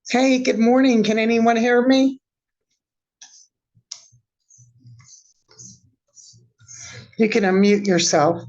Hey, good morning. Can anyone hear me? You can unmute yourself.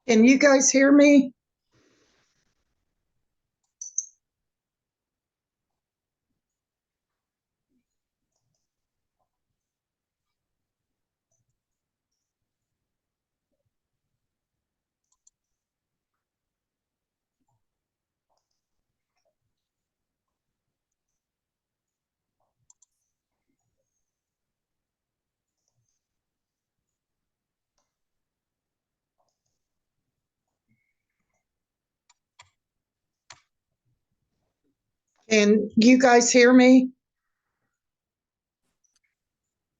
Can you guys hear me? Can you guys hear me?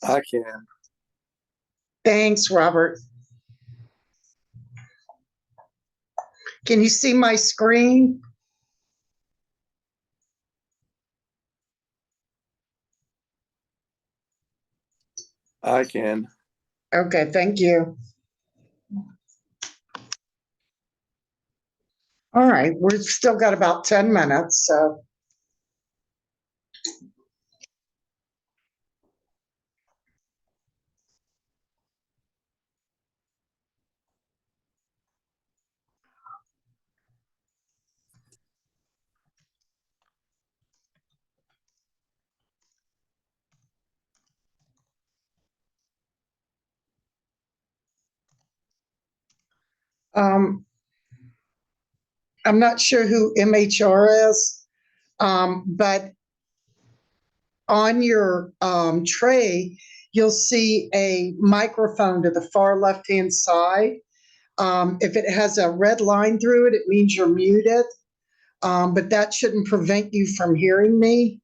I can. Thanks, Robert. Can you see my screen? I can. Okay, thank you. All right, we've still got about 10 minutes, so. Um, I'm not sure who MHR is, but on your tray, you'll see a microphone to the far left-hand side. If it has a red line through it, it means you're muted, but that shouldn't prevent you from hearing me.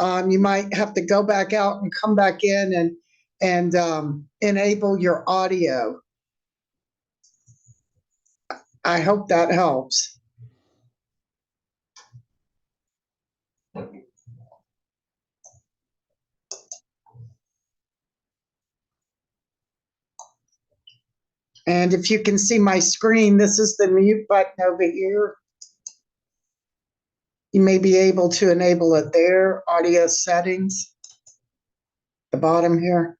You might have to go back out and come back in and enable your audio. I hope that helps. And if you can see my screen, this is the mute button over here. You may be able to enable it there, audio settings, the bottom here.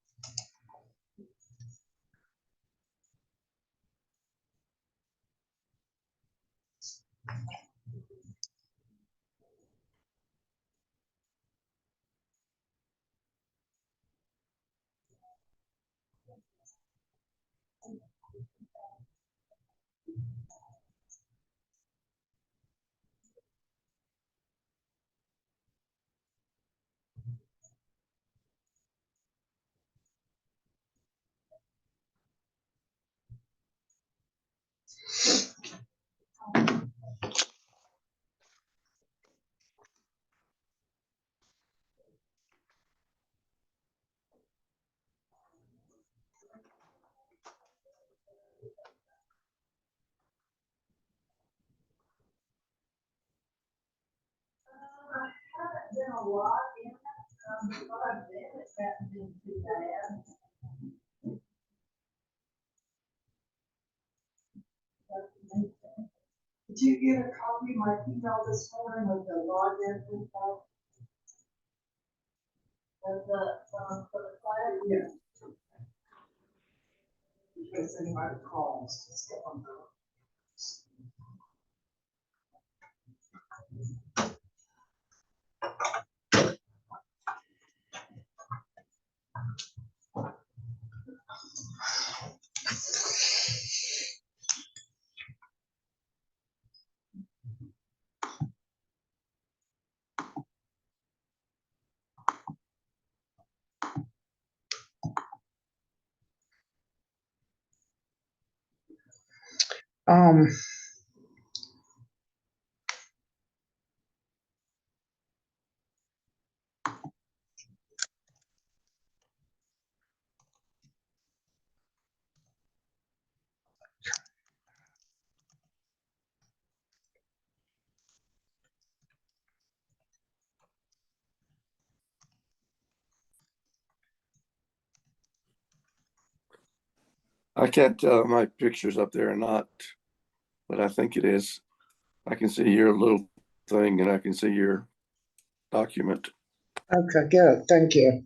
Did you get a copy of my email this morning with the login info? For the class? Yeah. In case anybody calls, just get on the. Um, I can't tell if my picture's up there or not, but I think it is. I can see your little thing and I can see your document. okay, good. Thank you.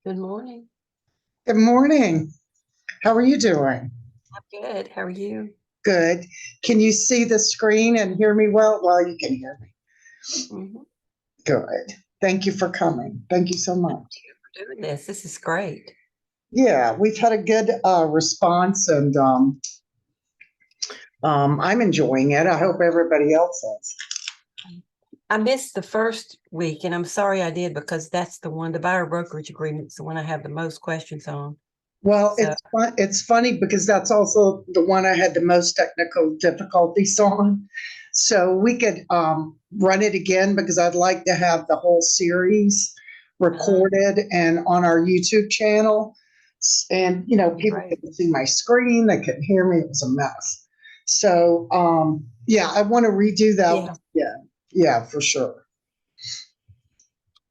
Good morning. Good morning. How are you doing? I'm good. How are you? Good. Can you see the screen and hear me well? Well, you can hear me. Mhm. Good. Thank you for coming. Thank you so much. Thank you for doing this. This is great. Yeah, we've had a good response, and I'm enjoying it. I hope everybody else is. I missed the first week, and I'm sorry I did because that's the one, the buyer brokerage agreement's the one I have the most questions on. Well, So- it's funny because that's also the one I had the most technical difficulties on. So we could run it again because I'd like to have the whole series recorded and on our YouTube channel. And people Right. could see my screen, they couldn't hear me. It was a mess. So yeah, I want to redo that. Yeah. Yeah, for sure.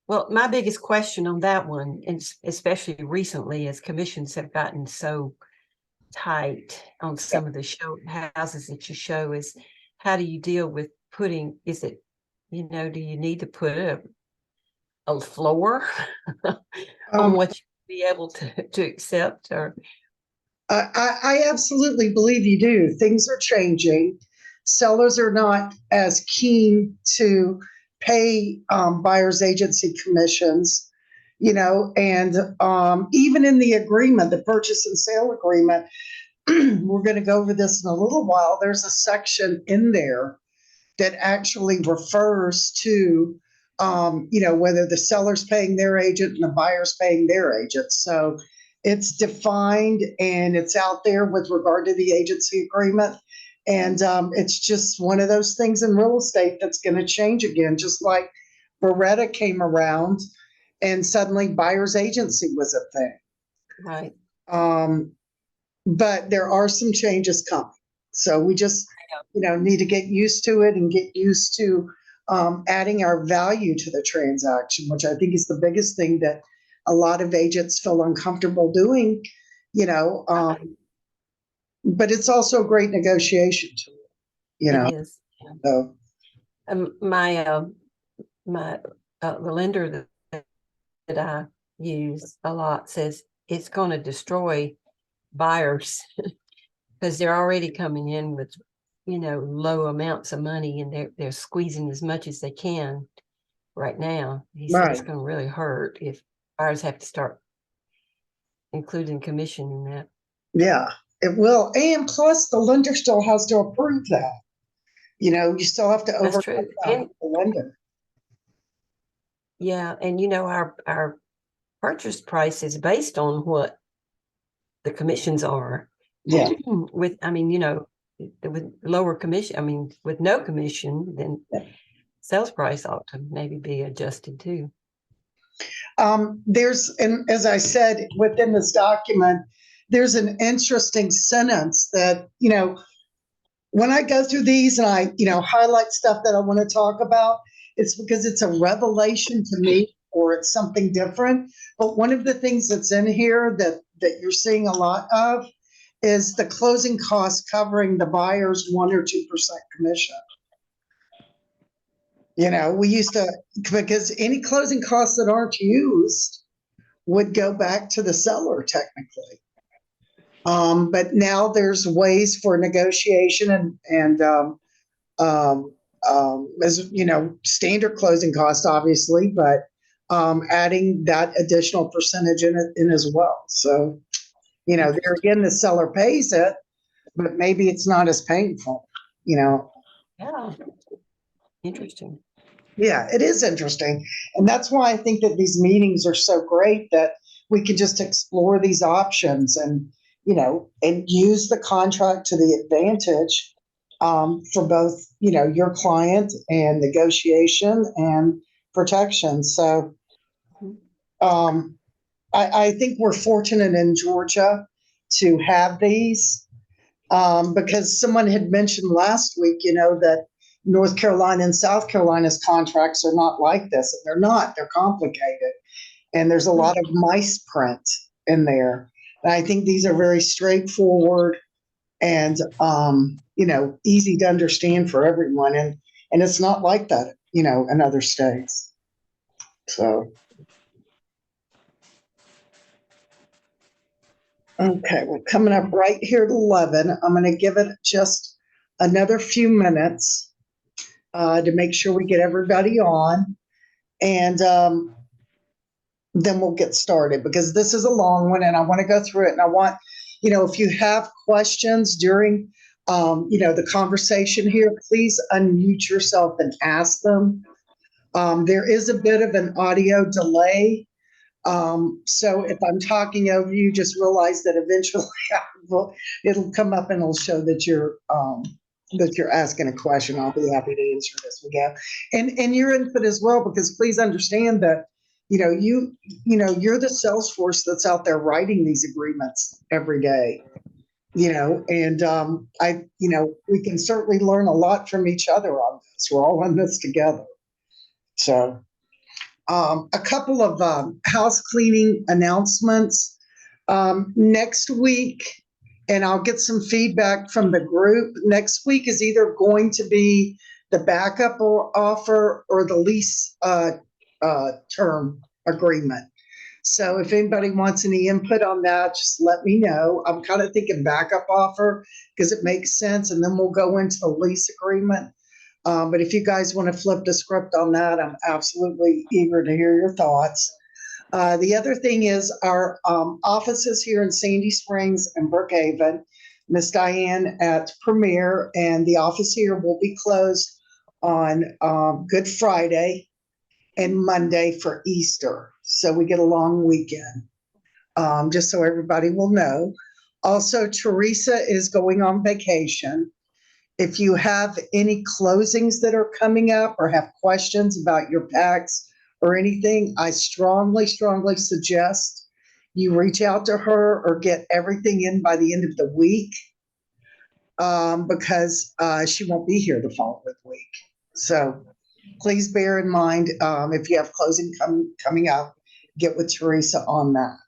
Well, my biggest question on that one, and especially recently as commissions have gotten so tight on some of the houses that you show, is how do you deal with putting, is it, do you need to put a floor on what you be able to accept? Or I absolutely believe you do. Things are changing. Sellers are not as keen to pay buyer's agency commissions, and even in the agreement, the purchase and sale agreement, we're going to go over this in a little while. There's a section in there that actually refers to whether the seller's paying their agent and the buyer's paying their agent. So it's defined and it's out there with regard to the agency agreement. And it's just one of those things in real estate that's going to change again, just like Beretta came around and suddenly buyer's agency was a thing. right. But there are some changes coming. So we just, need to get used to it and get used to adding our value to the transaction, which I think is the biggest thing that a lot of agents feel uncomfortable doing, but it's also a great negotiation tool, It is. So My the lender that I use a lot says it's going to destroy buyers because they're already coming in with low amounts of money, and they're squeezing as much as they can right now. He said it's Right. going to really hurt if buyers have to start including commission in that. Yeah, it will. And plus the lender still has to approve that. You still have to That's overcome true. that And with the lender. yeah, and our purchase price is based on what the commissions are. Yeah. With with lower commission, with no commission, then sales price ought to maybe be adjusted too. And as I said, within this document, there's an interesting sentence that, when I go through these and I, highlight stuff that I want to talk about, it's because it's a revelation to me or it's something different. But one of the things that's in here that you're seeing a lot of is the closing costs covering the buyer's 1 or 2% commission. We used to, because any closing costs that aren't used would go back to the seller technically. But now there's ways for negotiation and as standard closing costs, obviously, but adding that additional percentage in as well. So, there again, the seller pays it, but maybe it's not as painful. Yeah. Interesting. Yeah, it is interesting. And that's why I think that these meetings are so great, that we can just explore these options and, and use the contract to the advantage for both, your client and negotiation and protection. So I think we're fortunate in Georgia to have these because someone had mentioned last week, that North Carolina and South Carolina's contracts are not like this. They're not. They're complicated. And there's a lot of mice print in there. And I think these are very straightforward and, easy to understand for everyone. And it's not like that, in other states. So. Okay, we're coming up right here at 11. I'm going to give it just another few minutes to make sure we get everybody on. And then we'll get started because this is a long one and I want to go through it. And I want, if you have questions during, the conversation here, please unmute yourself and ask them. There is a bit of an audio delay. So if I'm talking over you, just realize that eventually it'll come up and it'll show that you're asking a question. I'll be happy to answer it as we go. And your input as well, because please understand that, you're the sales force that's out there writing these agreements every day, and we can certainly learn a lot from each other on this. We're all in this together. So. A couple of house cleaning announcements next week, and I'll get some feedback from the group. Next week is either going to be the backup offer or the lease term agreement. So if anybody wants any input on that, just let me know. I'm kind of thinking backup offer because it makes sense, and then we'll go into the lease agreement. But if you guys want to flip the script on that, I'm absolutely eager to hear your thoughts. The other thing is our offices here in Sandy Springs and Brookhaven, Miss Diane at Premier, and the office here will be closed on Good Friday and Monday for Easter. So we get a long weekend, just so everybody will know. Also, Teresa is going on vacation. If you have any closings that are coming up or have questions about your packs or anything, I strongly, strongly suggest you reach out to her or get everything in by the end of the week because she won't be here the following week. So please bear in mind if you have closing coming up, get with Teresa on that.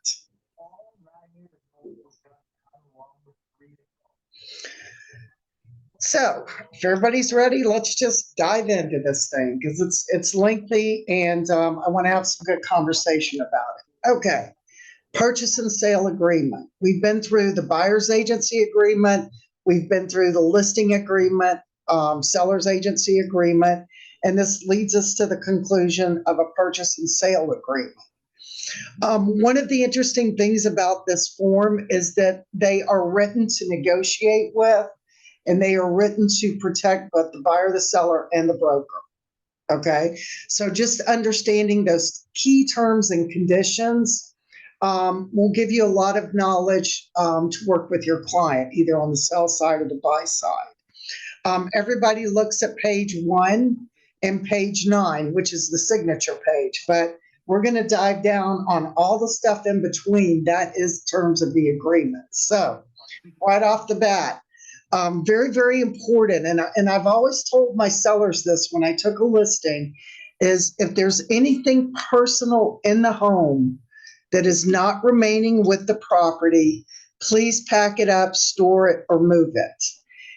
So if everybody's ready, let's just dive into this thing because it's lengthy and I want to have some good conversation about it. Okay, purchase and sale agreement. We've been through the buyer's agency agreement. We've been through the listing agreement, seller's agency agreement, and this leads us to the conclusion of a purchase and sale agreement. One of the interesting things about this form is that they are written to negotiate with, and they are written to protect both the buyer, the seller, and the broker. Okay, so just understanding those key terms and conditions will give you a lot of knowledge to work with your client, either on the sell side or the buy side. Everybody looks at page 1 and page 9, which is the signature page, but we're going to dive down on all the stuff in between. That is terms of the agreement. So right off the bat, very, very important. And I've always told my sellers this when I took a listing is if there's anything personal in the home that is not remaining with the property, please pack it up, store it, or move it.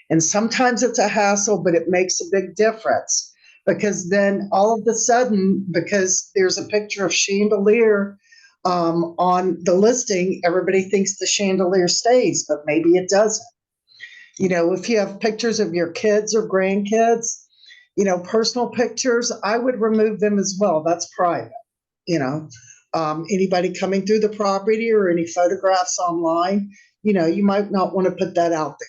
And sometimes it's a hassle, but it makes a big difference because then all of a sudden, because there's a picture of chandelier on the listing, everybody thinks the chandelier stays, but maybe it doesn't. You know, if you have pictures of your kids or grandkids, you know, personal pictures, I would remove them as well. That's private, you know. Anybody coming through the property or any photographs online, you know, you might not want to put that out there.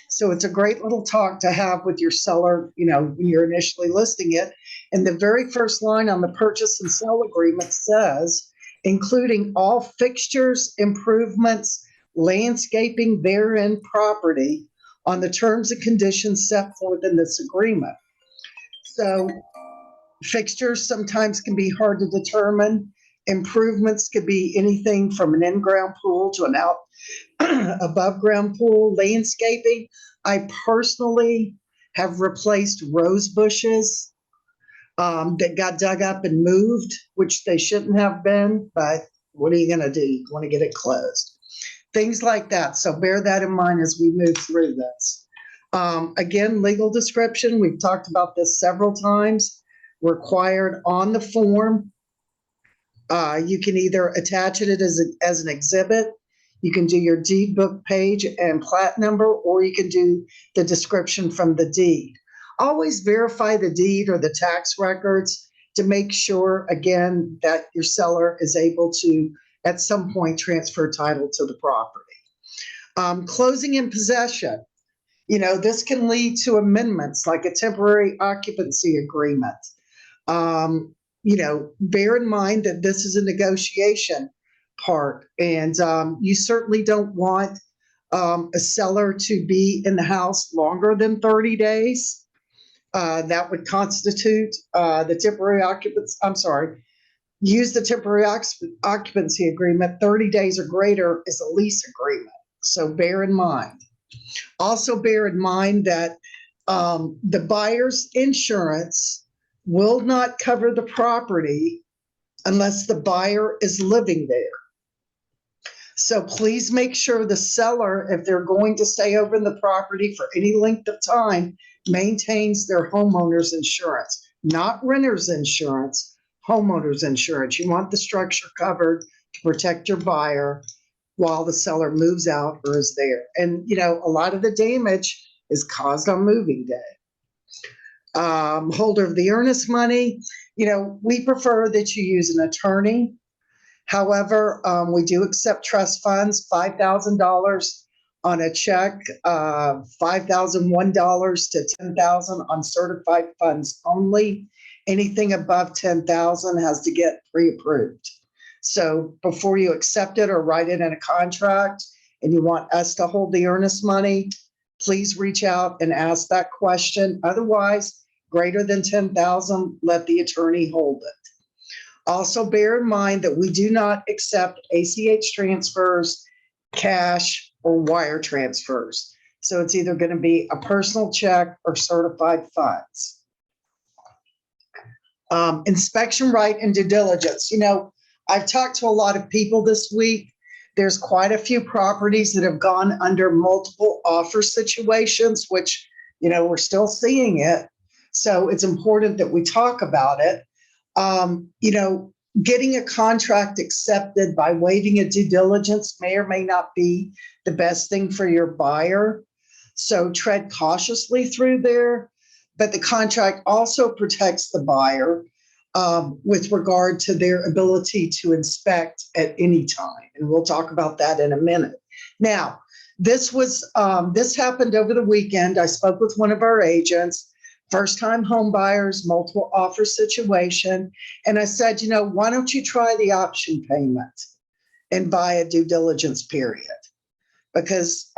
So it's a great little talk to have with your seller, you know, when you're initially listing it. And the very first line on the purchase and sale agreement says, including all fixtures, improvements, landscaping therein property on the terms and conditions set forth in this agreement. So fixtures sometimes can be hard to determine. Improvements could be anything from an in-ground pool to an out above ground pool. Landscaping, I personally have replaced rose bushes that got dug up and moved, which they shouldn't have been, but what are you going to do? You want to get it closed. Things like that. So bear that in mind as we move through this. Again, legal description. We've talked about this several times. Required on the form. You can either attach it as an exhibit. You can do your deed book page and plat number, or you can do the description from the deed. Always verify the deed or the tax records to make sure, again, that your seller is able to, at some point, transfer title to the property. Closing in possession. You know, this can lead to amendments like a temporary occupancy agreement. You know, bear in mind that this is a negotiation part, and you certainly don't want a seller to be in the house longer than 30 days. That would constitute the temporary occupancy. I'm sorry, use the temporary occupancy agreement. 30 days or greater is a lease agreement. So bear in mind. Also bear in mind that the buyer's insurance will not cover the property unless the buyer is living there. So please make sure the seller, if they're going to stay over in the property for any length of time, maintains their homeowner's insurance, not renter's insurance, homeowner's insurance. You want the structure covered to protect your buyer while the seller moves out or is there. And, you know, a lot of the damage is caused on moving day. Holder of the earnest money, you know, we prefer that you use an attorney. However, we do accept trust funds, $5,000 on a check, $5,001 to $10,000 on certified funds only. Anything above $10,000 has to get pre-approved. So before you accept it or write it in a contract and you want us to hold the earnest money, please reach out and ask that question. Otherwise, greater than $10,000, let the attorney hold it. Also bear in mind that we do not accept ACH transfers, cash, or wire transfers. So it's either going to be a personal check or certified funds. Inspection right and due diligence. You know, I've talked to a lot of people this week. There's quite a few properties that have gone under multiple offer situations, which, you know, we're still seeing it. So it's important that we talk about it. You know, getting a contract accepted by waiving a due diligence may or may not be the best thing for your buyer. So tread cautiously through there. But the contract also protects the buyer with regard to their ability to inspect at any time. And we'll talk about that in a minute. Now, this happened over the weekend. I spoke with one of our agents. First-time home buyers, multiple offer situation. And I said, you know, why don't you try the option payment and buy a due diligence period? Because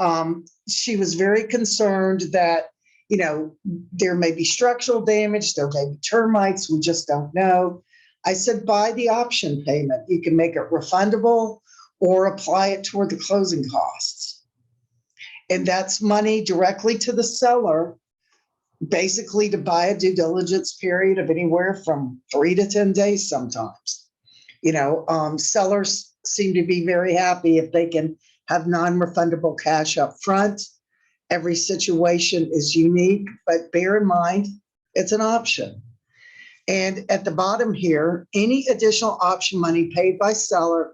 she was very concerned that, you know, there may be structural damage, there may be termites, we just don't know. I said, buy the option payment. You can make it refundable or apply it toward the closing costs. And that's money directly to the seller, basically to buy a due diligence period of anywhere from 3 to 10 days sometimes. Sellers seem to be very happy if they can have non-refundable cash up front. Every situation is unique, but bear in mind, it's an option. And at the bottom here, any additional option money paid by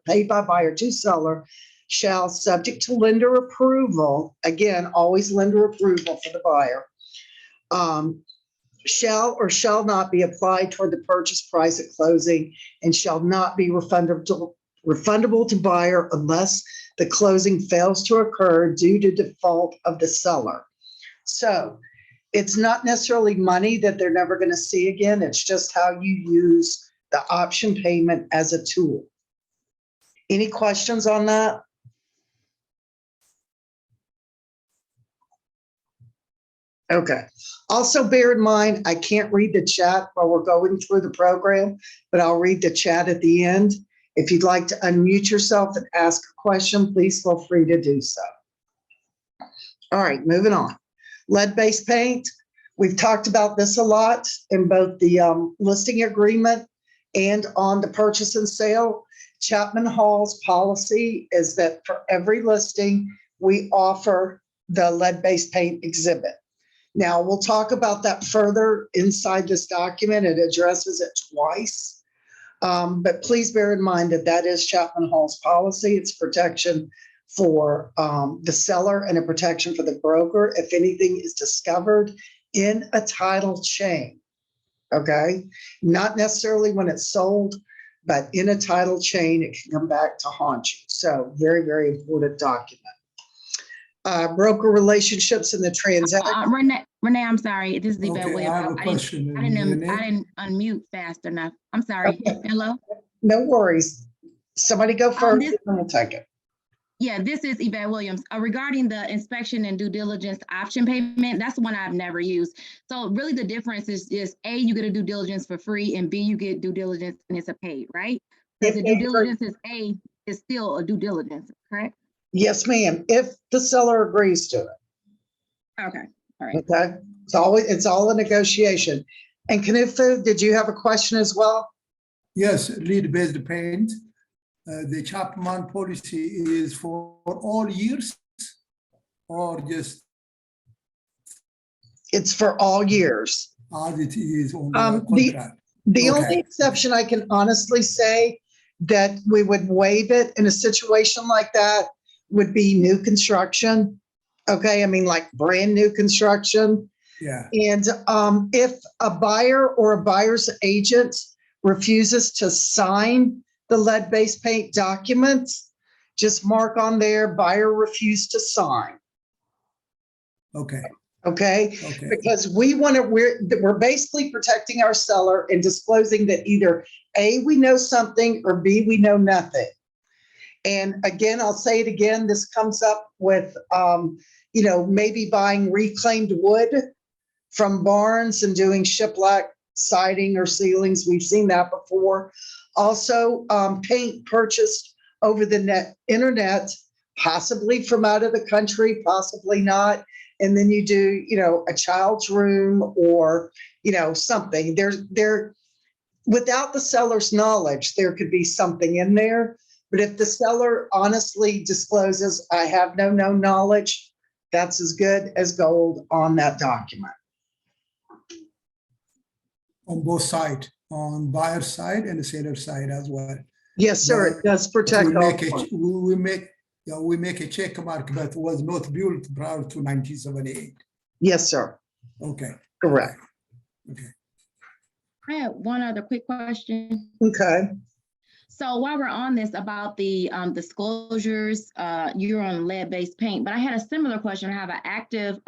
buyer to seller shall, subject to lender approval, again, always lender approval for the buyer, shall or shall not be applied toward the purchase price at closing and shall not be refundable to buyer unless the closing fails to occur due to default of the seller. So it's not necessarily money that they're never going to see again. It's just how you use the option payment as a tool. Any questions on that? Okay. Also bear in mind, I can't read the chat while we're going through the program, but I'll read the chat at the end. If you'd like to unmute yourself and ask a question, please feel free to do so. All right, moving on. Lead-based paint. We've talked about this a lot in both the listing agreement and on the purchase and sale. Chapman Hall's policy is that for every listing, we offer the lead-based paint exhibit. Now, we'll talk about that further inside this document. It addresses it twice. But please bear in mind that that is Chapman Hall's policy. It's protection for the seller and a protection for the broker if anything is discovered in a title chain. Okay? Not necessarily when it's sold, but in a title chain, it can come back to haunt you. So very, very important document. Broker relationships in the transaction. Renee, I'm sorry. This is the bad way. I have a question. I didn't unmute fast enough. I'm sorry. Okay. Hello? No worries. Somebody go first this- and we'll take it. Yeah, this is Yvette Williams. Regarding the inspection and due diligence option payment, that's the one I've never used. So really the difference is A, you get a due diligence for free, and B, you get due diligence and it's a paid, right? Because the due diligence is A, is still a due diligence, correct? Yes, ma'am, if the seller agrees to it. Okay, all right. Okay, it's all a negotiation. And Knufu, did you have a question as well? Yes, lead-based paint. The Chapman policy is for all years or just It's for all years. as it is on The the contract? The Okay. only exception I can honestly say that we would waive it in a situation like that would be new construction. Okay, I mean like brand new construction. Yeah, And if a buyer or a buyer's agent refuses to sign the lead-based paint documents, just mark on there, buyer refused to sign, okay, okay? okay, Because we're basically protecting our seller and disclosing that either A, we know something, or B, we know nothing. And again, I'll say it again, this comes up with, maybe buying reclaimed wood from barns and doing shiplap siding or ceilings. We've seen that before. Also, paint purchased over the internet, possibly from out of the country, possibly not. And then you do, a child's room or, something. Without the seller's knowledge, there could be something in there. But if the seller honestly discloses, I have no knowledge, that's as good as gold on that document. on both sides, on buyer side and the seller side as well. Yes, sir, it does protect We all. make a check mark that was not built prior to 1978. Yes, sir, Okay, correct. okay. I have one other quick question. Okay. So while we're on this about the disclosures, you're on lead-based paint, but I had a similar question. I have an active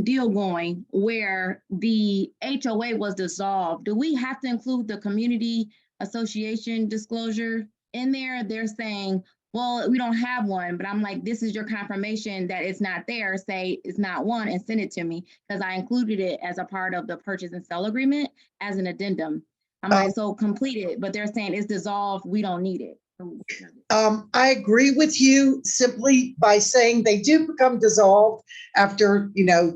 deal going where the HOA was dissolved. Do we have to include the community association disclosure in there? They're saying well, we don't have one, but I'm like, this is your confirmation that it's not there. Say it's not one and send it to me because I included it as a part of the purchase and sell agreement as an addendum. I'm like, so complete it, but they're saying it's dissolved. We don't need it. I agree with you simply by saying they do become dissolved after,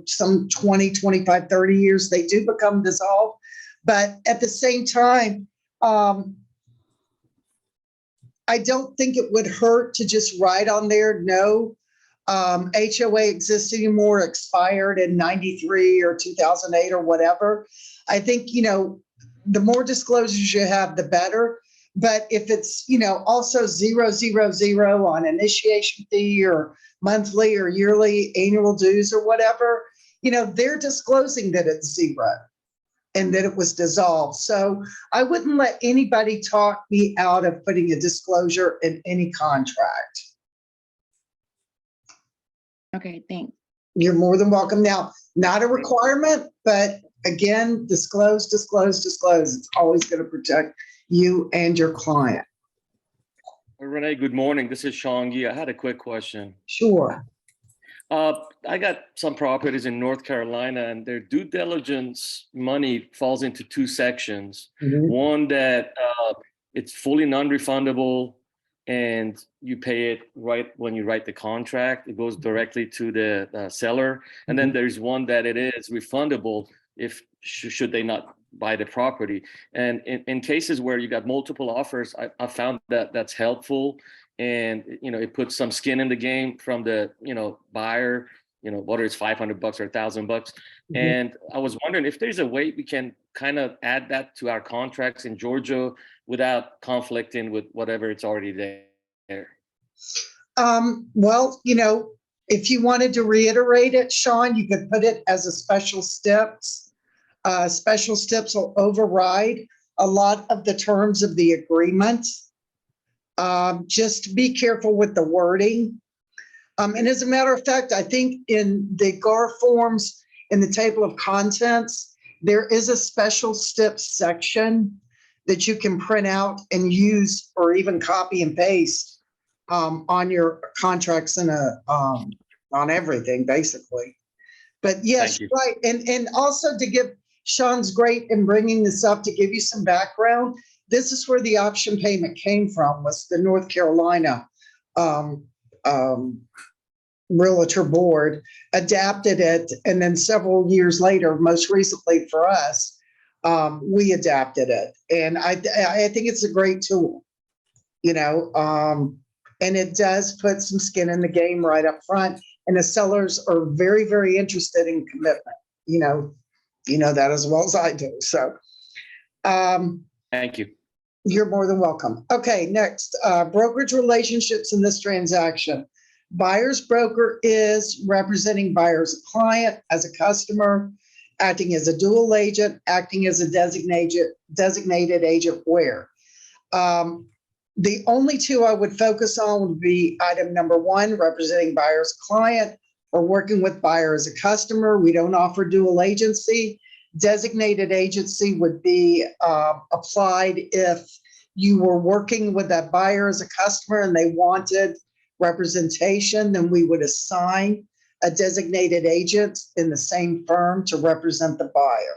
some 20, 25, 30 years, they do become dissolved. But at the same time, I don't think it would hurt to just write on there, no, HOA exists anymore, expired in 93 or 2008 or whatever. I think, the more disclosures you have, the better. But if it's, also 000 on initiation fee or monthly or yearly annual dues or whatever, they're disclosing that it's zero and that it was dissolved. So I wouldn't let anybody talk me out of putting a disclosure in any contract. Okay, thanks. You're more than welcome. Now, not a requirement, but again, disclose, disclose, disclose. It's always going to protect you and your client. Renee, good morning. This is Sean Gee. I had a quick question. Sure. I got some properties in North Carolina, and their due diligence money falls into two sections. Mhm. One that it's fully non-refundable, and you pay it right when you write the contract. It goes directly to the seller. And then there's one that it is refundable if should they not buy the property. And in cases where you got multiple offers, I found that that's helpful. And, it puts some skin in the game from the, buyer, whether it's $500 or $1,000. And I was wondering if there's a way we can kind of add that to our contracts in Georgia without conflicting with whatever it's already there. Well, if you wanted to reiterate it, Sean, you could put it as a special steps. Special steps will override a lot of the terms of the agreement. Just be careful with the wording. And as a matter of fact, I think in the GAR forms in the table of contents, there is a special steps section that you can print out and use or even copy and paste on your contracts and on everything, basically. But yes, right. And also to give Sean's great in bringing this up to give you some background. This is where the option payment came from, was the North Carolina Realtor Board adapted it. And then several years later, most recently for us, we adapted it. And I think it's a great tool, and it does put some skin in the game right up front. And the sellers are very, very interested in commitment. You know that as well as I do. So Thank you. You're more than welcome. Okay, next, brokerage relationships in this transaction. Buyer's broker is representing buyer's client as a customer, acting as a dual agent, acting as a designated agent where. The only two I would focus on would be item number one, representing buyer's client or working with buyer as a customer. We don't offer dual agency. Designated agency would be applied if you were working with that buyer as a customer and they wanted representation, then we would assign a designated agent in the same firm to represent the buyer.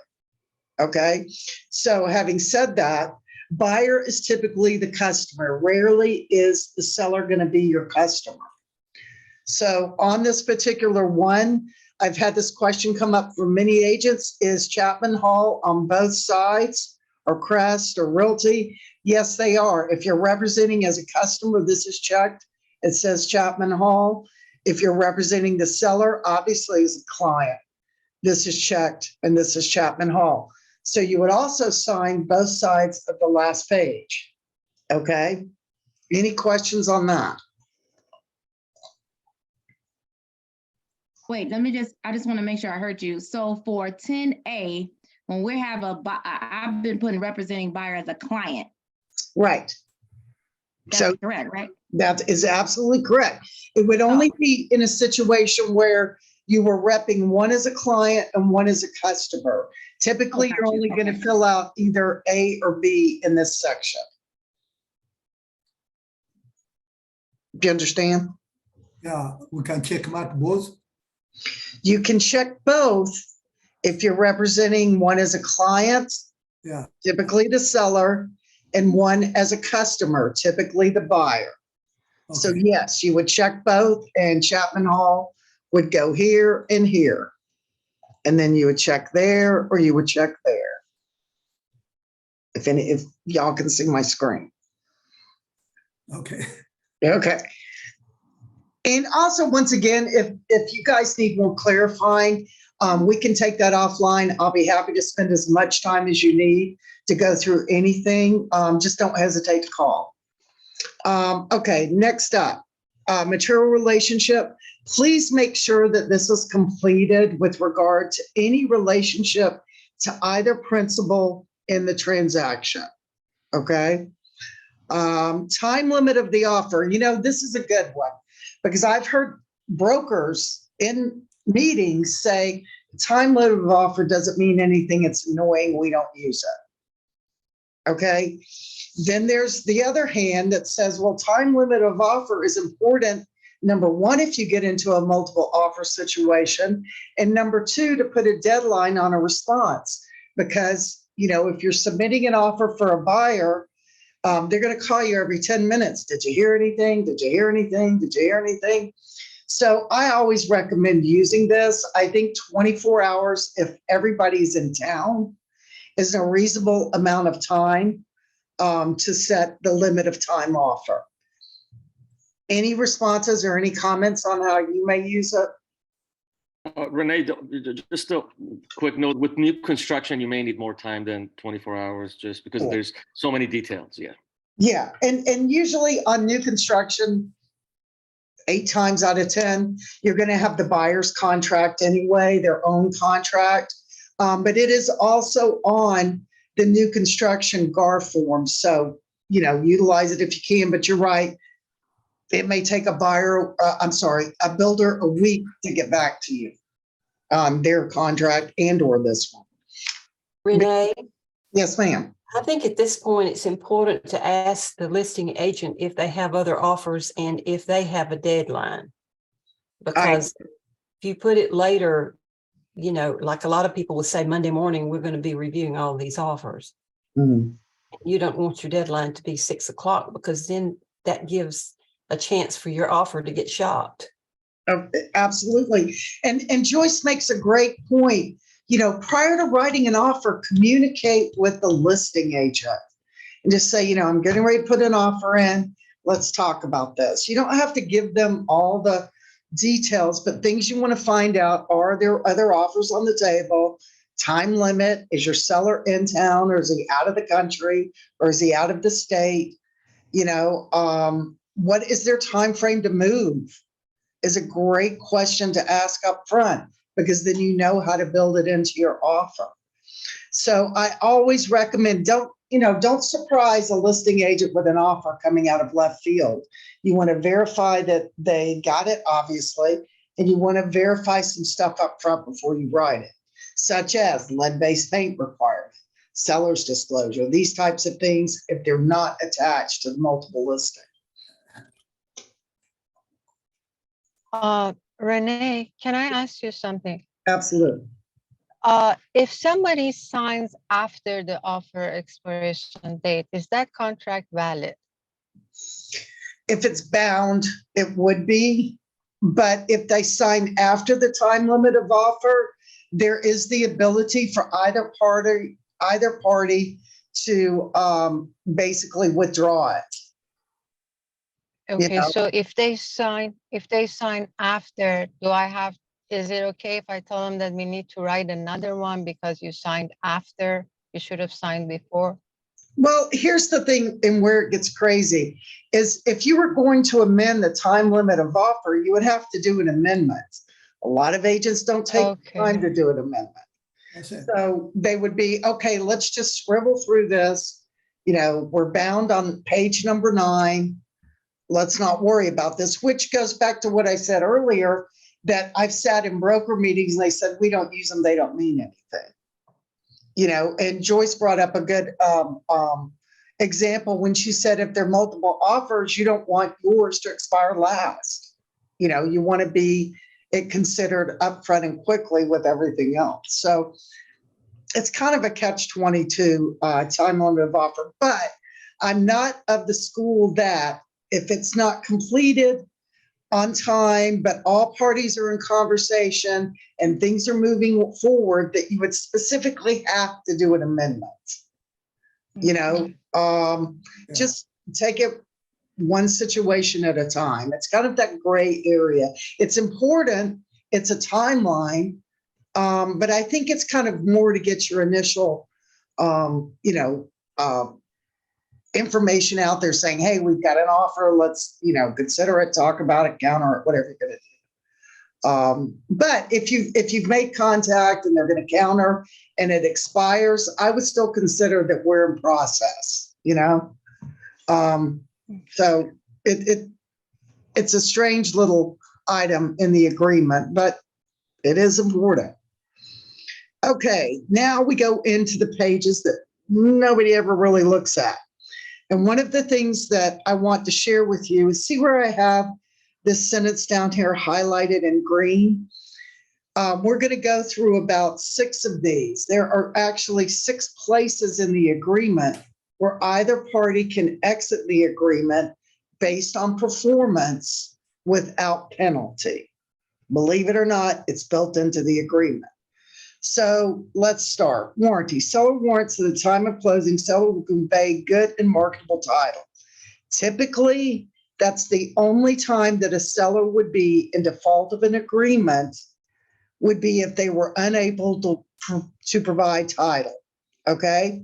Okay, so having said that, buyer is typically the customer. Rarely is the seller going to be your customer. So on this particular one, I've had this question come up from many agents. Is Chapman Hall on both sides, or Crest or Realty? Yes, they are. If you're representing as a customer, this is checked. It says Chapman Hall. If you're representing the seller, obviously as a client, this is checked and this is Chapman Hall. So you would also sign both sides of the last page. Okay. Any questions on that? Wait, I just want to make sure I heard you. So for 10A, when we have I've been putting representing buyer as a client. Right. That's correct, right? That is absolutely correct. It would only be in a situation where you were repping one as a client and one as a customer. Typically, you're only going to fill out either A or B in this section. Do you understand? Yeah, we can check mark both. You can check both if you're representing one as a client, Yeah, typically the seller, and one as a customer, typically the buyer. So okay, yes, you would check both, and Chapman Hall would go here and here. And then you would check there, or you would check there. If y'all can see my screen. okay. Okay. And also, once again, if you guys need more clarifying, we can take that offline. I'll be happy to spend as much time as you need to go through anything. Just don't hesitate to call. Okay, next up, material relationship. Please make sure that this is completed with regard to any relationship to either principal in the transaction. Okay. Time limit of the offer. You know, this is a good one because I've heard brokers in meetings say time limit of offer doesn't mean anything. It's annoying. We don't use it. Okay. Then there's the other hand that says, well, time limit of offer is important. Number one, if you get into a multiple offer situation, and number two, to put a deadline on a response, because, you know, if you're submitting an offer for a buyer, they're going to call you every 10 minutes. Did you hear anything? Did you hear anything? Did you hear anything? So I always recommend using this. I think 24 hours, if everybody's in town, is a reasonable amount of time to set the limit of time offer. Any responses or any comments on how you may use it? Renee, just a quick note, with new construction, you may need more time than 24 hours just because Cool. there's so many details. Yeah. Yeah, and usually on new construction, 8 times out of 10, you're going to have the buyer's contract anyway, their own contract. But it is also on the new construction GAR form. So, you know, utilize it if you can, but you're right. It may take a a builder a week to get back to you on their contract and or this one. Renee, Yes, ma'am. I think at this point, it's important to ask the listing agent if they have other offers and if they have a deadline. Because if you put it later, you know, like a lot of people will say Monday morning, we're going to be reviewing all these offers. Mhm. You don't want your deadline to be 6 o'clock because then that gives a chance for your offer to get shopped. Absolutely. And Joyce makes a great point. You know, prior to writing an offer, communicate with the listing agent and just say, you know, I'm getting ready to put an offer in. Let's talk about this. You don't have to give them all the details, but things you want to find out: are there other offers on the table? Time limit: is your seller in town, or is he out of the country, or is he out of the state? You know, what is their time frame to move? Is a great question to ask up front, because then you know how to build it into your offer. So I always recommend, don't surprise a listing agent with an offer coming out of left field. You want to verify that they got it, obviously, and you want to verify some stuff up front before you write it, such as lead-based paint requirement, seller's disclosure, these types of things, if they're not attached to multiple listings. Renee, can I ask you something? Absolutely. If somebody signs after the offer expiration date, is that contract valid? If it's bound, it would be. But if they sign after the time limit of offer, there is the ability for either party to basically withdraw it. Okay, know. so if they sign after, is it okay if I tell them that we need to write another one because you signed after, you should have signed before? Well, here's the thing, and where it gets crazy is if you were going to amend the time limit of offer, you would have to do an amendment. A lot of agents don't take time to do an amendment. That's it. So they would be, okay, let's just scribble through this. You know, we're bound on page number 9. Let's not worry about this, which goes back to what I said earlier, that I've sat in broker meetings and they said, we don't use them, they don't mean anything. You know, and Joyce brought up a good example, when she said if there are multiple offers, you don't want yours to expire last. You know, you want to be it considered upfront and quickly with everything else. So it's kind of a catch-22 time limit of offer, but I'm not of the school that if it's not completed on time, but all parties are in conversation and things are moving forward, that you would specifically have to do an amendment. You know, just take it one situation at a time. It's kind of that gray area. It's important. It's a timeline. But I think it's kind of more to get your initial, information out there saying, hey, we've got an offer. Let's, consider it, talk about it, counter it, whatever you're going to do. But if you've made contact and they're going to counter and it expires, I would still consider that we're in process, So it's a strange little item in the agreement, but it is important. Okay, now we go into the pages that nobody ever really looks at. And one of the things that I want to share with you is, see where I have this sentence down here highlighted in green? We're going to go through about 6 of these. There are actually 6 places in the agreement where either party can exit the agreement based on performance without penalty. Believe it or not, it's built into the agreement. So let's start. Warranty. Seller warrants at the time of closing, seller will convey good and marketable title. Typically, that's the only time that a seller would be in default of an agreement, would be if they were unable to provide title. Okay.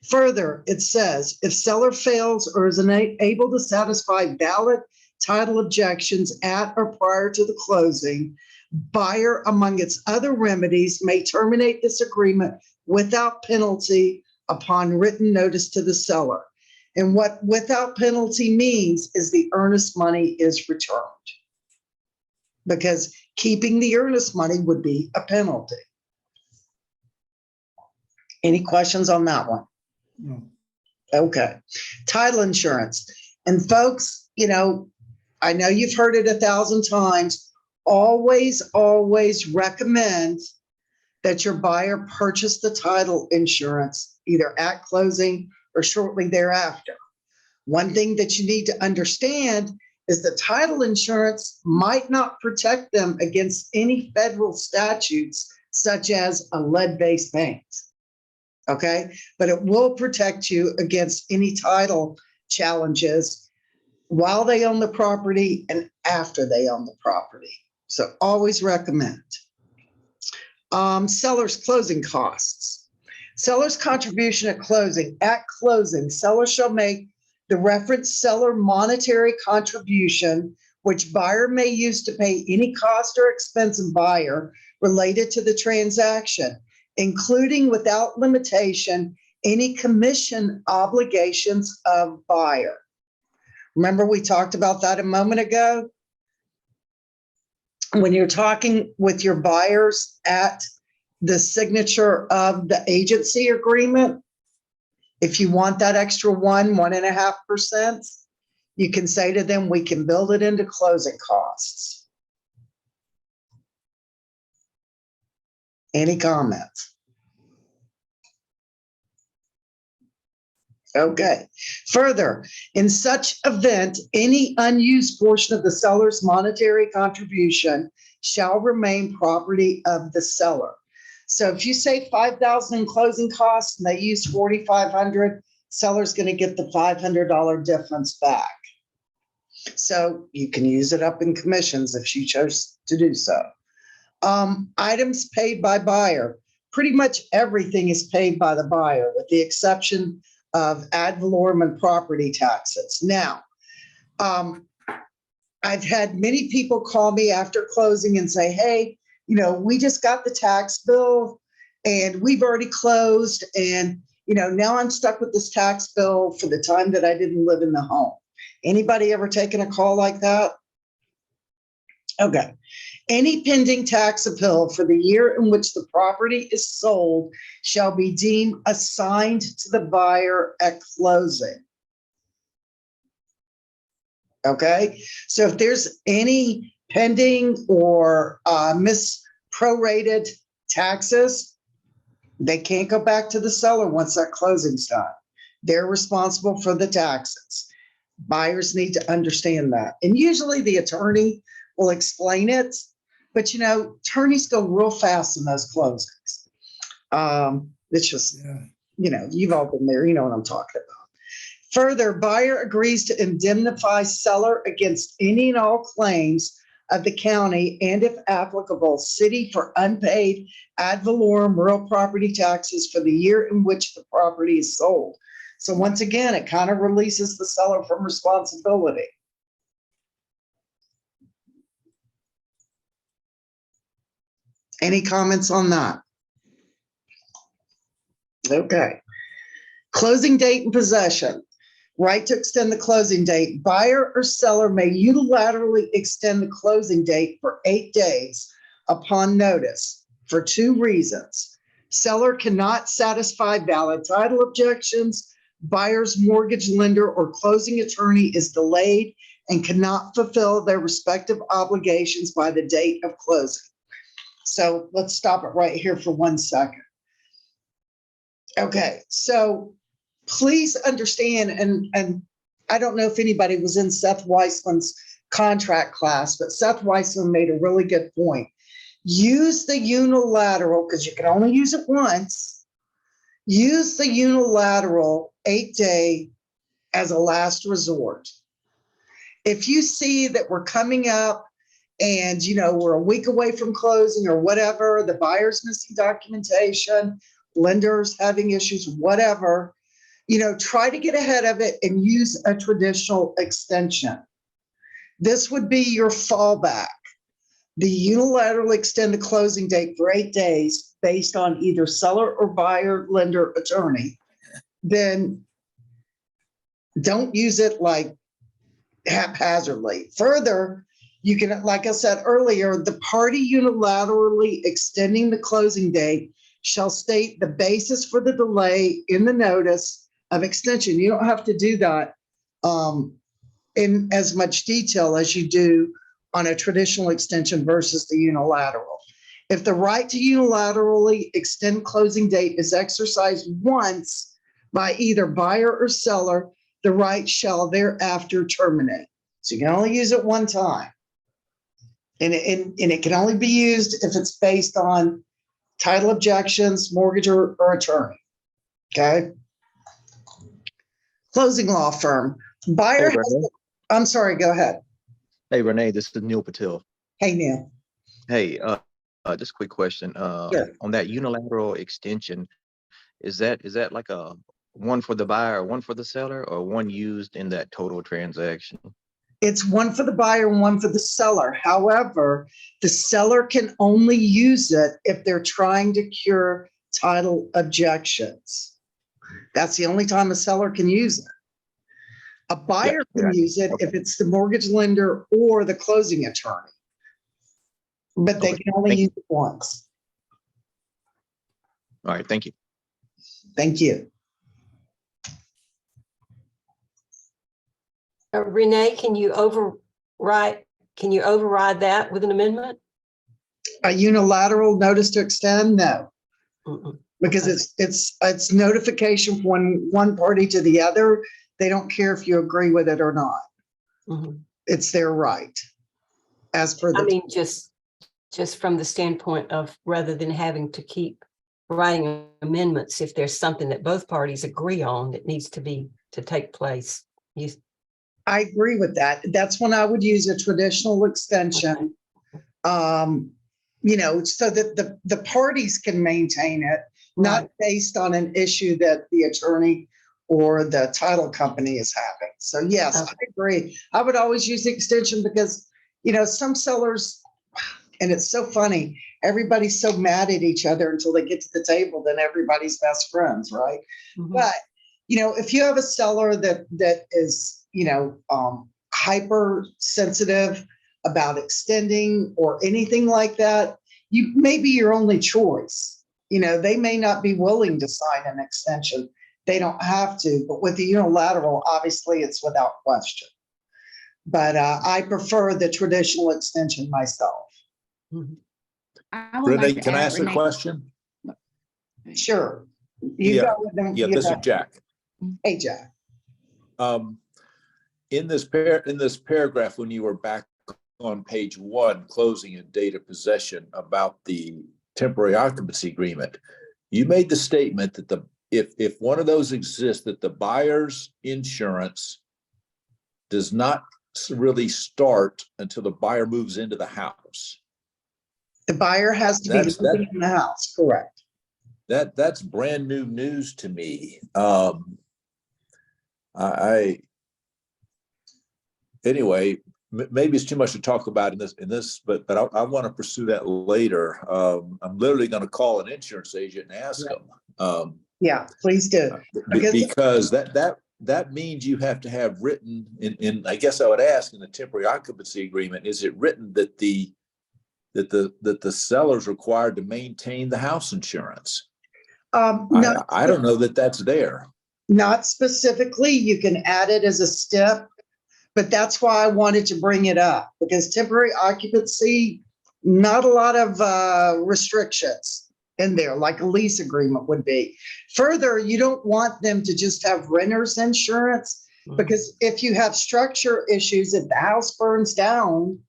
Further, it says if seller fails or is unable to satisfy valid title objections at or prior to the closing, buyer, among its other remedies, may terminate this agreement without penalty upon written notice to the seller. And what without penalty means is the earnest money is returned, because keeping the earnest money would be a penalty. Any questions on that one? No. Okay. Title insurance. And folks, I know you've heard it 1,000 times. Always, always recommend that your buyer purchase the title insurance either at closing or shortly thereafter. One thing that you need to understand is the title insurance might not protect them against any federal statutes, such as a lead-based paint. Okay, but it will protect you against any title challenges while they own the property and after they own the property. So always recommend. Seller's closing costs. Seller's contribution at closing. At closing, seller shall make the referenced seller monetary contribution, which buyer may use to pay any cost or expense of buyer related to the transaction, including without limitation any commission obligations of buyer. Remember, we talked about that a moment ago? When you're talking with your buyers at the signature of the agency agreement, if you want that extra 1.5%, you can say to them, we can build it into closing costs. Any comments? Okay. Further, in such event, any unused portion of the seller's monetary contribution shall remain property of the seller. So if you say $5,000 in closing costs and they use $4,500, seller's going to get the $500 difference back. So you can use it up in commissions if you chose to do so. Items paid by buyer. Pretty much everything is paid by the buyer, with the exception of ad valorem and property taxes. Now, I've had many people call me after closing and say, hey, we just got the tax bill and we've already closed. And, now I'm stuck with this tax bill for the time that I didn't live in the home. Anybody ever taken a call like that? Okay. Any pending tax appeal for the year in which the property is sold shall be deemed assigned to the buyer at closing. Okay, so if there's any pending or misprorated taxes, they can't go back to the seller once that closing's done. They're responsible for the taxes. Buyers need to understand that. And usually the attorney will explain it, but you know, attorneys go real fast in those closings. It's just, Yeah. you know, you've all been there, you know what I'm talking about. Further, buyer agrees to indemnify seller against any and all claims of the county and, if applicable, city for unpaid ad valorem real property taxes for the year in which the property is sold. So once again, it kind of releases the seller from responsibility. Any comments on that? Okay. Closing date and possession. Right to extend the closing date. Buyer or seller may unilaterally extend the closing date for 8 days upon notice for 2 reasons. Seller cannot satisfy valid title objections. Buyer's mortgage lender or closing attorney is delayed and cannot fulfill their respective obligations by the date of closing. So let's stop it right here for 1 second. Okay, so please understand, and I don't know if anybody was in Seth Weissman's contract class, but Seth Weissman made a really good point. Use the unilateral, because you can only use it once. Use the unilateral 8-day as a last resort. If you see that we're coming up and, you know, we're a week away from closing or whatever, the buyer's missing documentation, lenders having issues, whatever, you know, try to get ahead of it and use a traditional extension. This would be your fallback. The unilaterally extend the closing date for 8 days based on either seller or buyer, lender, attorney. Then don't use it like haphazardly. Further, you can, like I said earlier, the party unilaterally extending the closing date shall state the basis for the delay in the notice of extension. You don't have to do that in as much detail as you do on a traditional extension versus the unilateral. If the right to unilaterally extend closing date is exercised once by either buyer or seller, the right shall thereafter terminate. So you can only use it 1 time. And it can only be used if it's based on title objections, mortgage or attorney. Okay. Closing law firm. Buyer Hey, Renee. I'm sorry, go ahead. Hey, Renee, this is Neil Patel. Hey, Neil. Hey, just a quick question. Sure. On that unilateral extension, is that like a one for the buyer, one for the seller, or one used in that total transaction? It's one for the buyer and one for the seller. However, the seller can only use it if they're trying to cure title objections. That's the only time a seller can use it. A buyer can use it if it's the mortgage lender or the closing attorney, but they can only use it once. All right, thank you. Thank you. Renee, can you override that with an amendment? A unilateral notice to extend? No. Mm-mm. Because it's notification from one party to the other. They don't care if you agree with it or not. Mm-hmm. It's their right. As per the. I mean, just from the standpoint of rather than having to keep writing amendments, if there's something that both parties agree on that needs to take place. I agree with that. That's when I would use a traditional extension. You know, so that the parties can maintain it, not based on an issue that the attorney or the title company is having. So yes, I agree. I would always use the extension because, you know, some sellers, and it's so funny, everybody's so mad at each other until they get to the table, then everybody's best friends, right? Mm-hmm. But, you know, if you have a seller that is, you know, hypersensitive about extending or anything like that, you may be your only choice. You know, they may not be willing to sign an extension. They don't have to, but with the unilateral, obviously it's without question. But I prefer the traditional extension myself. I would like Renee, to can I add, ask a Renee. question? Sure. You Yeah, go with them. Yeah, You this is know. Jack. Hey, Jack. In this paragraph, when you were back on page 1, closing and date of possession about the temporary occupancy agreement, you made the statement that if one of those exists, that the buyer's insurance does not really start until the buyer moves into the house. The buyer has to be living in the house, correct? That's brand new news to me. Anyway, maybe it's too much to talk about in this, but I want to pursue that later. I'm literally going to call an insurance agent and ask them. Yeah, please do. Because that means you have to have written in, I guess I would ask, in the temporary occupancy agreement, is it written that the seller's required to maintain the house insurance? I don't know that that's there. Not specifically. You can add it as a step, but that's why I wanted to bring it up, because temporary occupancy, not a lot of restrictions in there, like a lease agreement would be. Further, you don't want them to just have renter's insurance, because if you have structure issues, if the house burns down,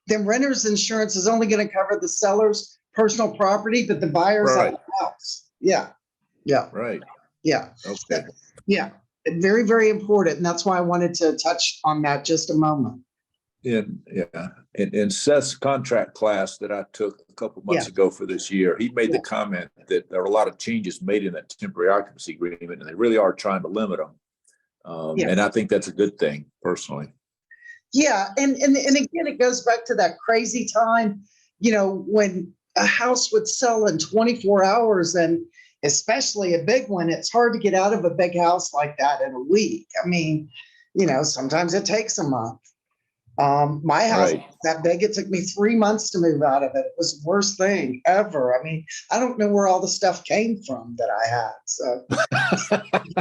then renter's insurance is only going to cover the seller's personal property, but the buyer's Right. house. Yeah. Yeah. Right. Yeah. Okay. Yeah. Very, very important. And that's why I wanted to touch on that just a moment. In Seth's contract class that I took a couple months ago for this year, he made the comment that there are a lot of changes made in that temporary occupancy agreement, and they really are trying to limit them. And I think that's a good thing, personally. Yeah. And again, it goes back to that crazy time, you know, when a house would sell in 24 hours, and especially a big one, it's hard to get out of a big house like that in a week. I mean, you know, sometimes it takes a month. My house was that big, it took me 3 months to move out of it. It was the worst thing ever. I mean, I don't know where all the stuff came from that I had. So,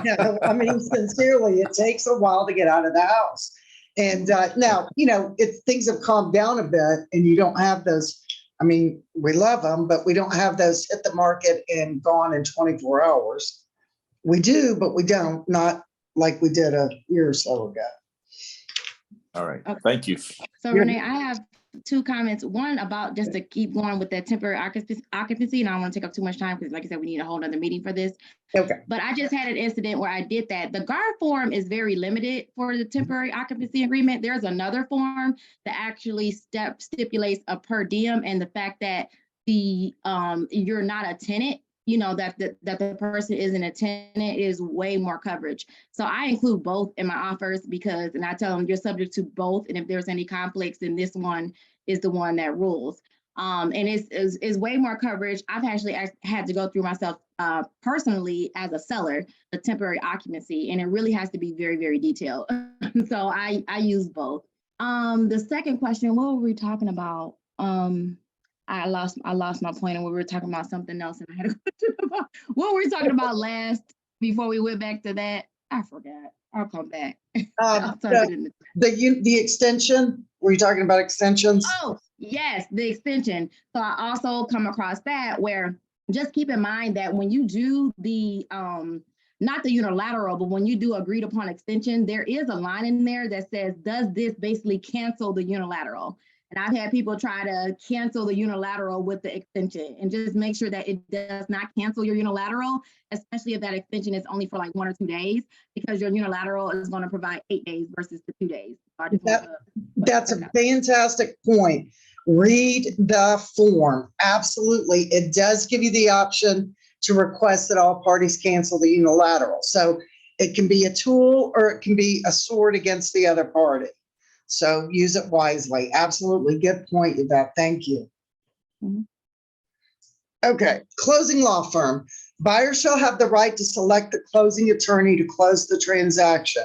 you know, I mean, sincerely, it takes a while to get out of the house. And now, you know, if things have calmed down a bit and you don't have those, I mean, we love them, but we don't have those hit the market and gone in 24 hours. We do, but we don't, not like we did a year or so ago. All right. Thank you. So Renee, I have 2 comments. One about just to keep going with that temporary occupancy, and I don't want to take up too much time because, like I said, we need a whole other meeting for this. Okay. But I just had an incident where I did that. The GAR form is very limited for the temporary occupancy agreement. There's another form that actually stipulates a per diem, and the fact that the you're not a tenant, you know, that the person isn't a tenant is way more coverage. So I include both in my offers because, and I tell them you're subject to both. And if there's any conflicts, then this one is the one that rules. And it's way more coverage. I've actually had to go through myself personally as a seller, the temporary occupancy, and it really has to be very, very detailed. So I use both. The second question, what were we talking about? I lost my point, and we were talking about something else, and I had a question about what were we talking about last before we went back to that. I forgot. I'll come back. The extension. Were you talking about extensions? Oh yes, the extension. So I also come across that where just keep in mind that when you do the not the unilateral, but when you do agreed upon extension, there is a line in there that says, does this basically cancel the unilateral? And I've had people try to cancel the unilateral with the extension, and just make sure that it does not cancel your unilateral, especially if that extension is only for like 1 or 2 days, because your unilateral is going to provide 8 days versus the 2 days. So that's a fantastic point. Read the form. Absolutely. It does give you the option to request that all parties cancel the unilateral. So it can be a tool or it can be a sword against the other party. So use it wisely. Absolutely. Good point, Yvette. Thank you. Okay. Closing law firm. Buyer shall have the right to select the closing attorney to close the transaction,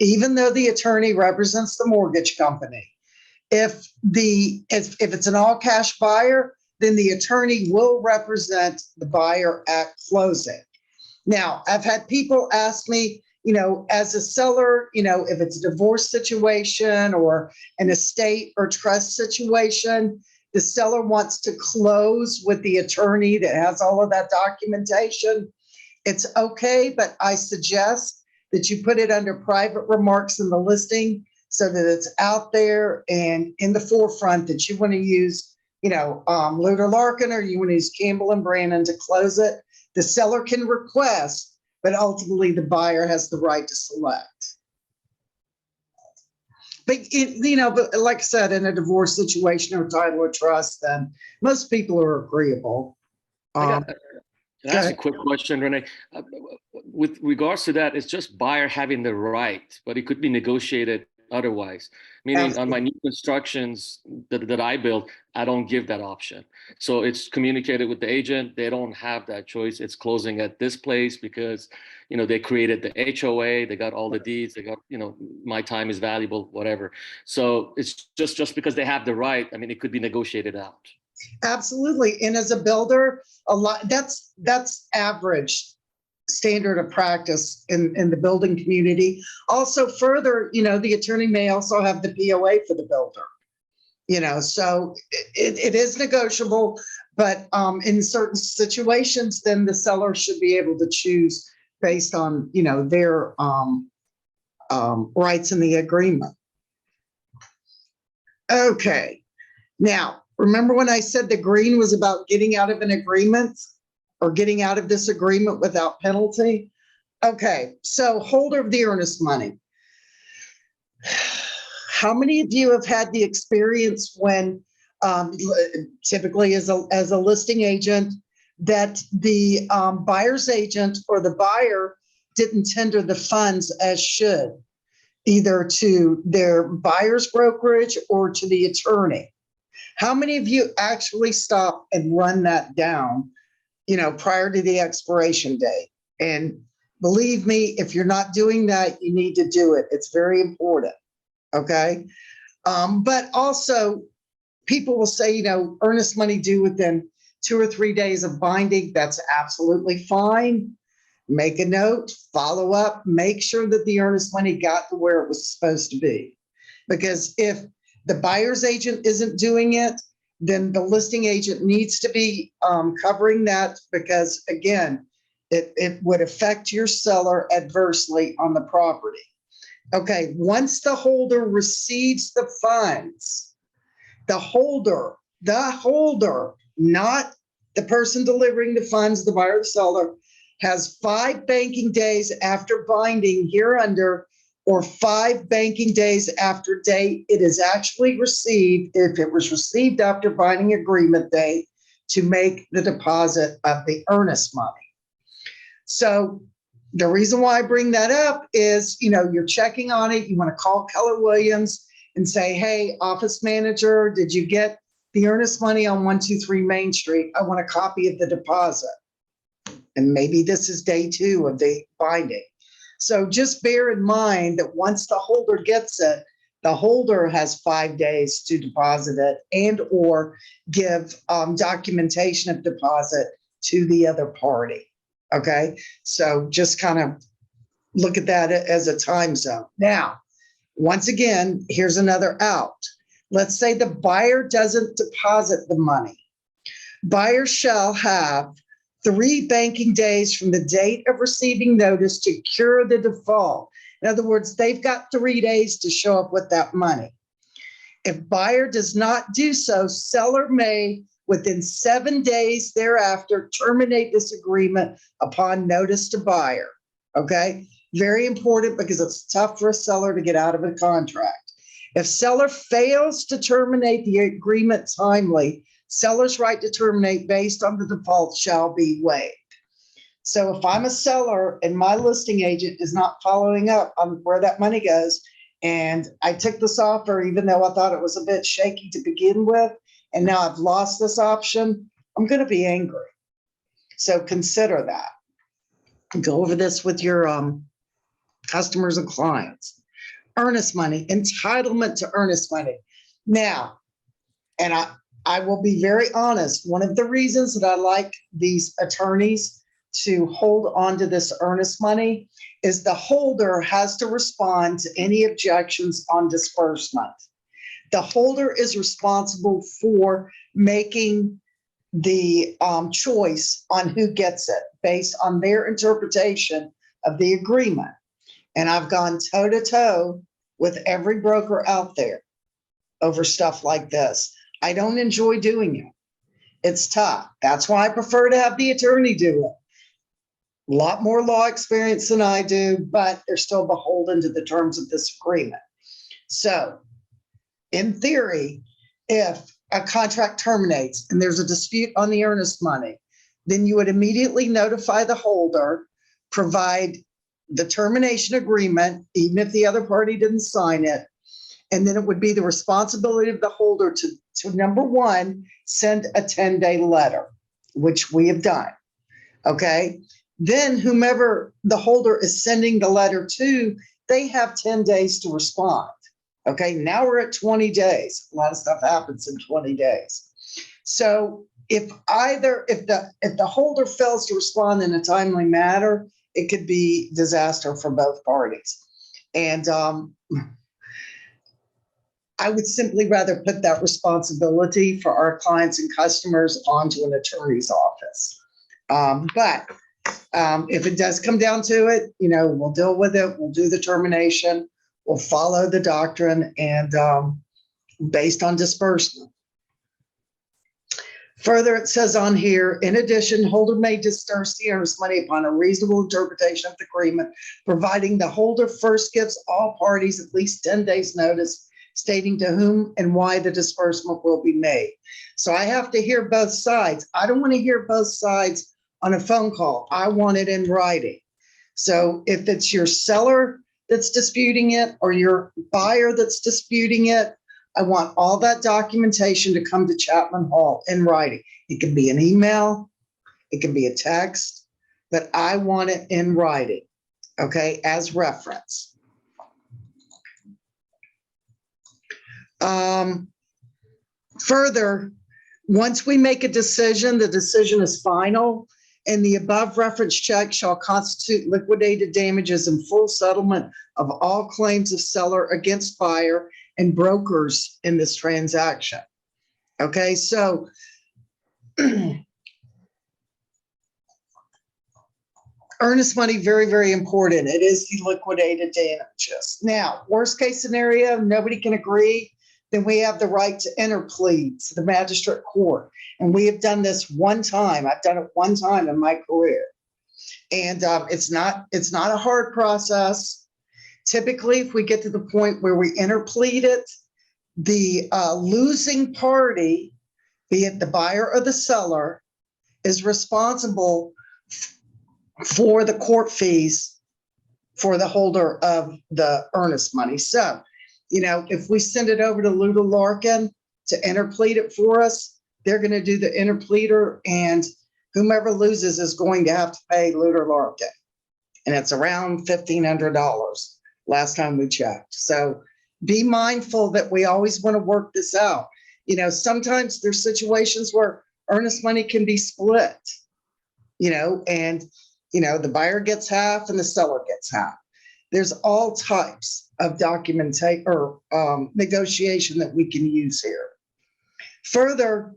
even though the attorney represents the mortgage company. If it's an all cash buyer, then the attorney will represent the buyer at closing. Now, I've had people ask me, as a seller, if it's a divorce situation or an estate or trust situation, the seller wants to close with the attorney that has all of that documentation. It's okay, but I suggest that you put it under private remarks in the listing so that it's out there and in the forefront that you want to use, Luter Larkin, or you want to use Campbell and Brannon to close it. The seller can request, but ultimately the buyer has the right to select. But, but like I said, in a divorce situation or title or trust, then most people are agreeable. Can I ask a quick question, Renee? With regards to that, it's just buyer having the right, but it could be negotiated otherwise. Meaning on my new constructions that I build, I don't give that option. So it's communicated with the agent. They don't have that choice. It's closing at this place because, they created the HOA, they got all the deeds, they got, my time is valuable, whatever. So it's just because they have the right, it could be negotiated out. Absolutely. And as a builder, that's average standard of practice in the building community. Also further, the attorney may also have the POA for the builder, so it is negotiable, but in certain situations, then the seller should be able to choose based on, their rights in the agreement. Okay. Now, remember when I said the green was about getting out of an agreement or getting out of this agreement without penalty? Okay, so holder of the earnest money. How many of you have had the experience when, typically as a listing agent, that the buyer's agent or the buyer didn't tender the funds as should, either to their buyer's brokerage or to the attorney? How many of you actually stop and run that down, prior to the expiration date? And believe me, if you're not doing that, you need to do it. It's very important. Okay. But also people will say, earnest money due within 2 or 3 days of binding. That's absolutely fine. Make a note, follow up, make sure that the earnest money got to where it was supposed to be. Because if the buyer's agent isn't doing it, then the listing agent needs to be covering that, because again, it would affect your seller adversely on the property. Okay, once the holder receives the funds, the holder, not the person delivering the funds, the buyer or the seller, has 5 banking days after binding hereunder, or 5 banking days after date it is actually received, if it was received after binding agreement date, to make the deposit of the earnest money. So the reason why I bring that up is, you're checking on it. You want to call Keller Williams and say, hey, office manager, did you get the earnest money on 123 Main Street? I want a copy of the deposit. And maybe this is day 2 of the binding. So just bear in mind that once the holder gets it, the holder has 5 days to deposit it and or give documentation of deposit to the other party. Okay, so just kind of look at that as a time zone. Now, once again, here's another out. Let's say the buyer doesn't deposit the money. Buyer shall have 3 banking days from the date of receiving notice to cure the default. In other words, they've got 3 days to show up with that money. If buyer does not do so, seller may, within 7 days thereafter, terminate this agreement upon notice to buyer. Okay? Very important, because it's tough for a seller to get out of a contract. If seller fails to terminate the agreement timely, seller's right to terminate based on the default shall be waived. So if I'm a seller and my listing agent is not following up on where that money goes, and I took this offer even though I thought it was a bit shaky to begin with, and now I've lost this option, I'm going to be angry. So consider that. Go over this with your customers and clients. Earnest money, entitlement to earnest money. Now, and I will be very honest, one of the reasons that I like these attorneys to hold on to this earnest money is the holder has to respond to any objections on disbursement. The holder is responsible for making the choice on who gets it based on their interpretation of the agreement. And I've gone toe to toe with every broker out there over stuff like this. I don't enjoy doing it. It's tough. That's why I prefer to have the attorney do it. A lot more law experience than I do, but they're still beholden to the terms of this agreement. So, in theory, if a contract terminates and there's a dispute on the earnest money, then you would immediately notify the holder, provide the termination agreement, even if the other party didn't sign it, and then it would be the responsibility of the holder to number one, send a 10-day letter, which we have done. Okay. Then whomever the holder is sending the letter to, they have 10 days to respond. Okay. Now we're at 20 days. A lot of stuff happens in 20 days. So if the holder fails to respond in a timely manner, it could be disaster for both parties. And I would simply rather put that responsibility for our clients and customers onto an attorney's office. But if it does come down to it, we'll deal with it. We'll do the termination. We'll follow the doctrine and based on disbursement. Further, it says on here, in addition, holder may disperse the earnest money upon a reasonable interpretation of the agreement, providing the holder first gives all parties at least 10 days notice stating to whom and why the disbursement will be made. So I have to hear both sides. I don't want to hear both sides on a phone call. I want it in writing. So if it's your seller that's disputing it or your buyer that's disputing it, I want all that documentation to come to Chapman Hall in writing. It can be an email, it can be a text, but I want it in writing, okay, as reference. Further, once we make a decision, the decision is final, and the above reference check shall constitute liquidated damages and full settlement of all claims of seller against buyer and brokers in this transaction. Okay, so earnest money, very, very important. It is the liquidated damages. Now, worst case scenario, nobody can agree, then we have the right to interplead to the magistrate court. And we have done this one time. I've done it one time in my career. And it's not a hard process. Typically, if we get to the point where we interplead it, the losing party, be it the buyer or the seller, is responsible for the court fees for the holder of the earnest money. So, if we send it over to Luda Larkin to interplead it for us, they're going to do the interpleader, and whomever loses is going to have to pay Luda Larkin. And it's around $1,500 last time we checked. So be mindful that we always want to work this out. Sometimes there's situations where earnest money can be split, and the buyer gets half and the seller gets half. There's all types of documentation or negotiation that we can use here. Further,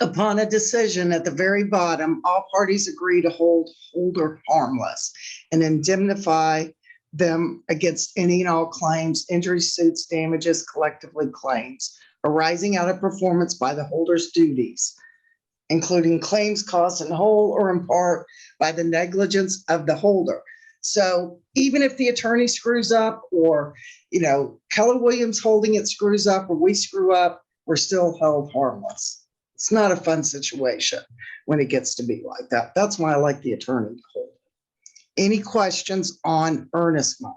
upon a decision at the very bottom, all parties agree to hold holder harmless and indemnify them against any and all claims, injuries, suits, damages, collectively claims arising out of performance by the holder's duties, including claims caused in whole or in part by the negligence of the holder. So even if the attorney screws up or, Keller Williams holding it screws up or we screw up, we're still held harmless. It's not a fun situation when it gets to be like that. That's why I like the attorney to hold it. Any questions on earnest money?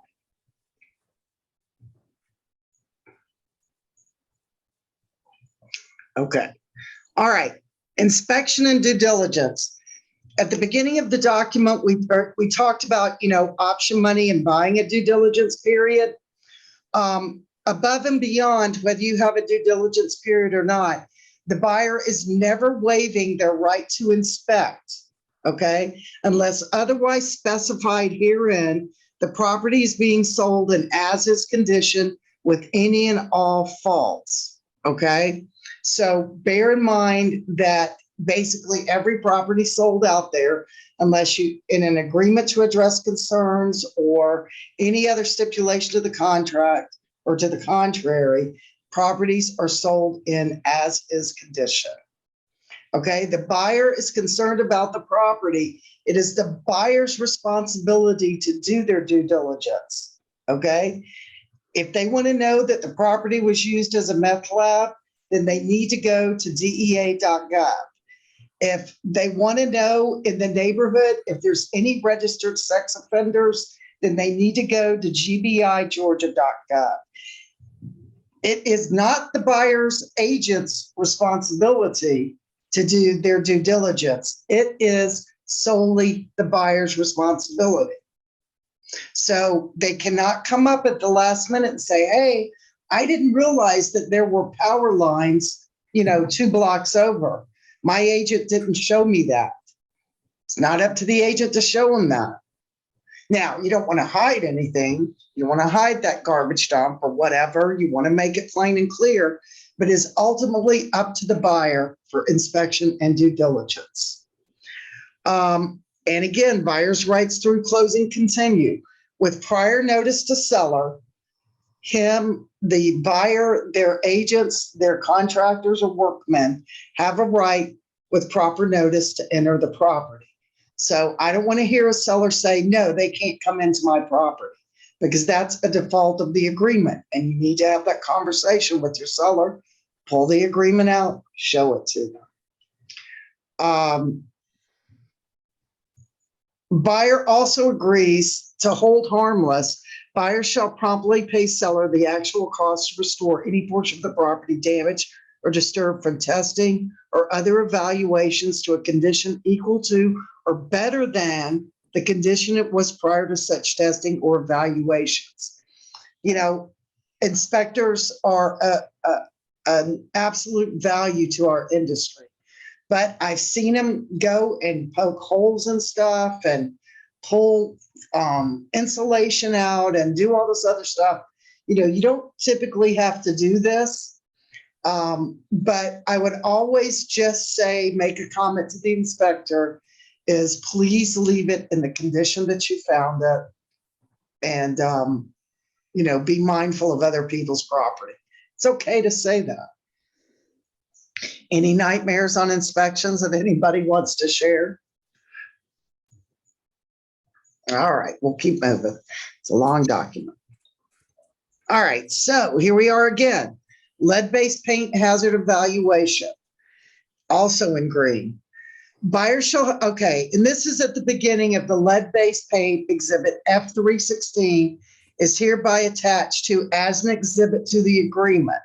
Okay. All right. Inspection and due diligence. At the beginning of the document, we talked about, option money and buying a due diligence period. above and beyond whether you have a due diligence period or not, the buyer is never waiving their right to inspect, okay? Unless otherwise specified herein, the property is being sold in as-is condition with any and all faults, okay? So bear in mind that basically every property sold out there, unless you in an agreement to address concerns or any other stipulation to the contract or to the contrary, properties are sold in as-is condition. Okay, the buyer is concerned about the property. It is the buyer's responsibility to do their due diligence. Okay, if they want to know that the property was used as a meth lab, then they need to go to DEA.gov. If they want to know in the neighborhood if there's any registered sex offenders, then they need to go to GBIGeorgia.gov. It is not the buyer's agent's responsibility to do their due diligence. It is solely the buyer's responsibility. So they cannot come up at the last minute and say, hey, I didn't realize that there were power lines, 2 blocks over. My agent didn't show me that. It's not up to the agent to show them that. Now, you don't want to hide anything. You want to hide that garbage dump or whatever. You want to make it plain and clear, but it's ultimately up to the buyer for inspection and due diligence. And again, buyer's rights through closing continue. With prior notice to seller, the buyer, their agents, their contractors or workmen have a right with proper notice to enter the property. So I don't want to hear a seller say, no, they can't come into my property, because that's a default of the agreement. And you need to have that conversation with your seller, pull the agreement out, show it to them. Buyer also agrees to hold harmless. Buyer shall promptly pay seller the actual cost to restore any portion of the property damaged or disturbed from testing or other evaluations to a condition equal to or better than the condition it was prior to such testing or evaluations. Inspectors are an absolute value to our industry, but I've seen them go and poke holes in stuff and pull insulation out and do all this other stuff. You don't typically have to do this, but I would always just say, make a comment to the inspector is please leave it in the condition that you found it, and be mindful of other people's property. It's okay to say that. Any nightmares on inspections that anybody wants to share? All right, we'll keep moving. It's a long document. All right, so here we are again. Lead-based paint hazard evaluation, also in green. Buyer shall, okay, and this is at the beginning of the lead-based paint exhibit F316 is hereby attached to as an exhibit to the agreement,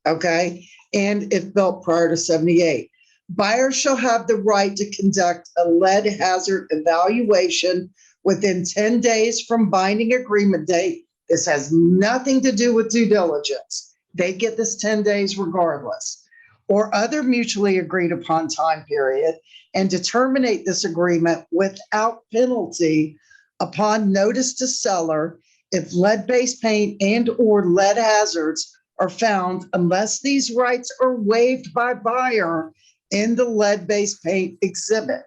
okay? And if built prior to 78. Buyer shall have the right to conduct a lead hazard evaluation within 10 days from binding agreement date. This has nothing to do with due diligence. They get this 10 days regardless, or other mutually agreed upon time period, and to terminate this agreement without penalty upon notice to seller if lead-based paint and or lead hazards are found, unless these rights are waived by buyer in the lead-based paint exhibit.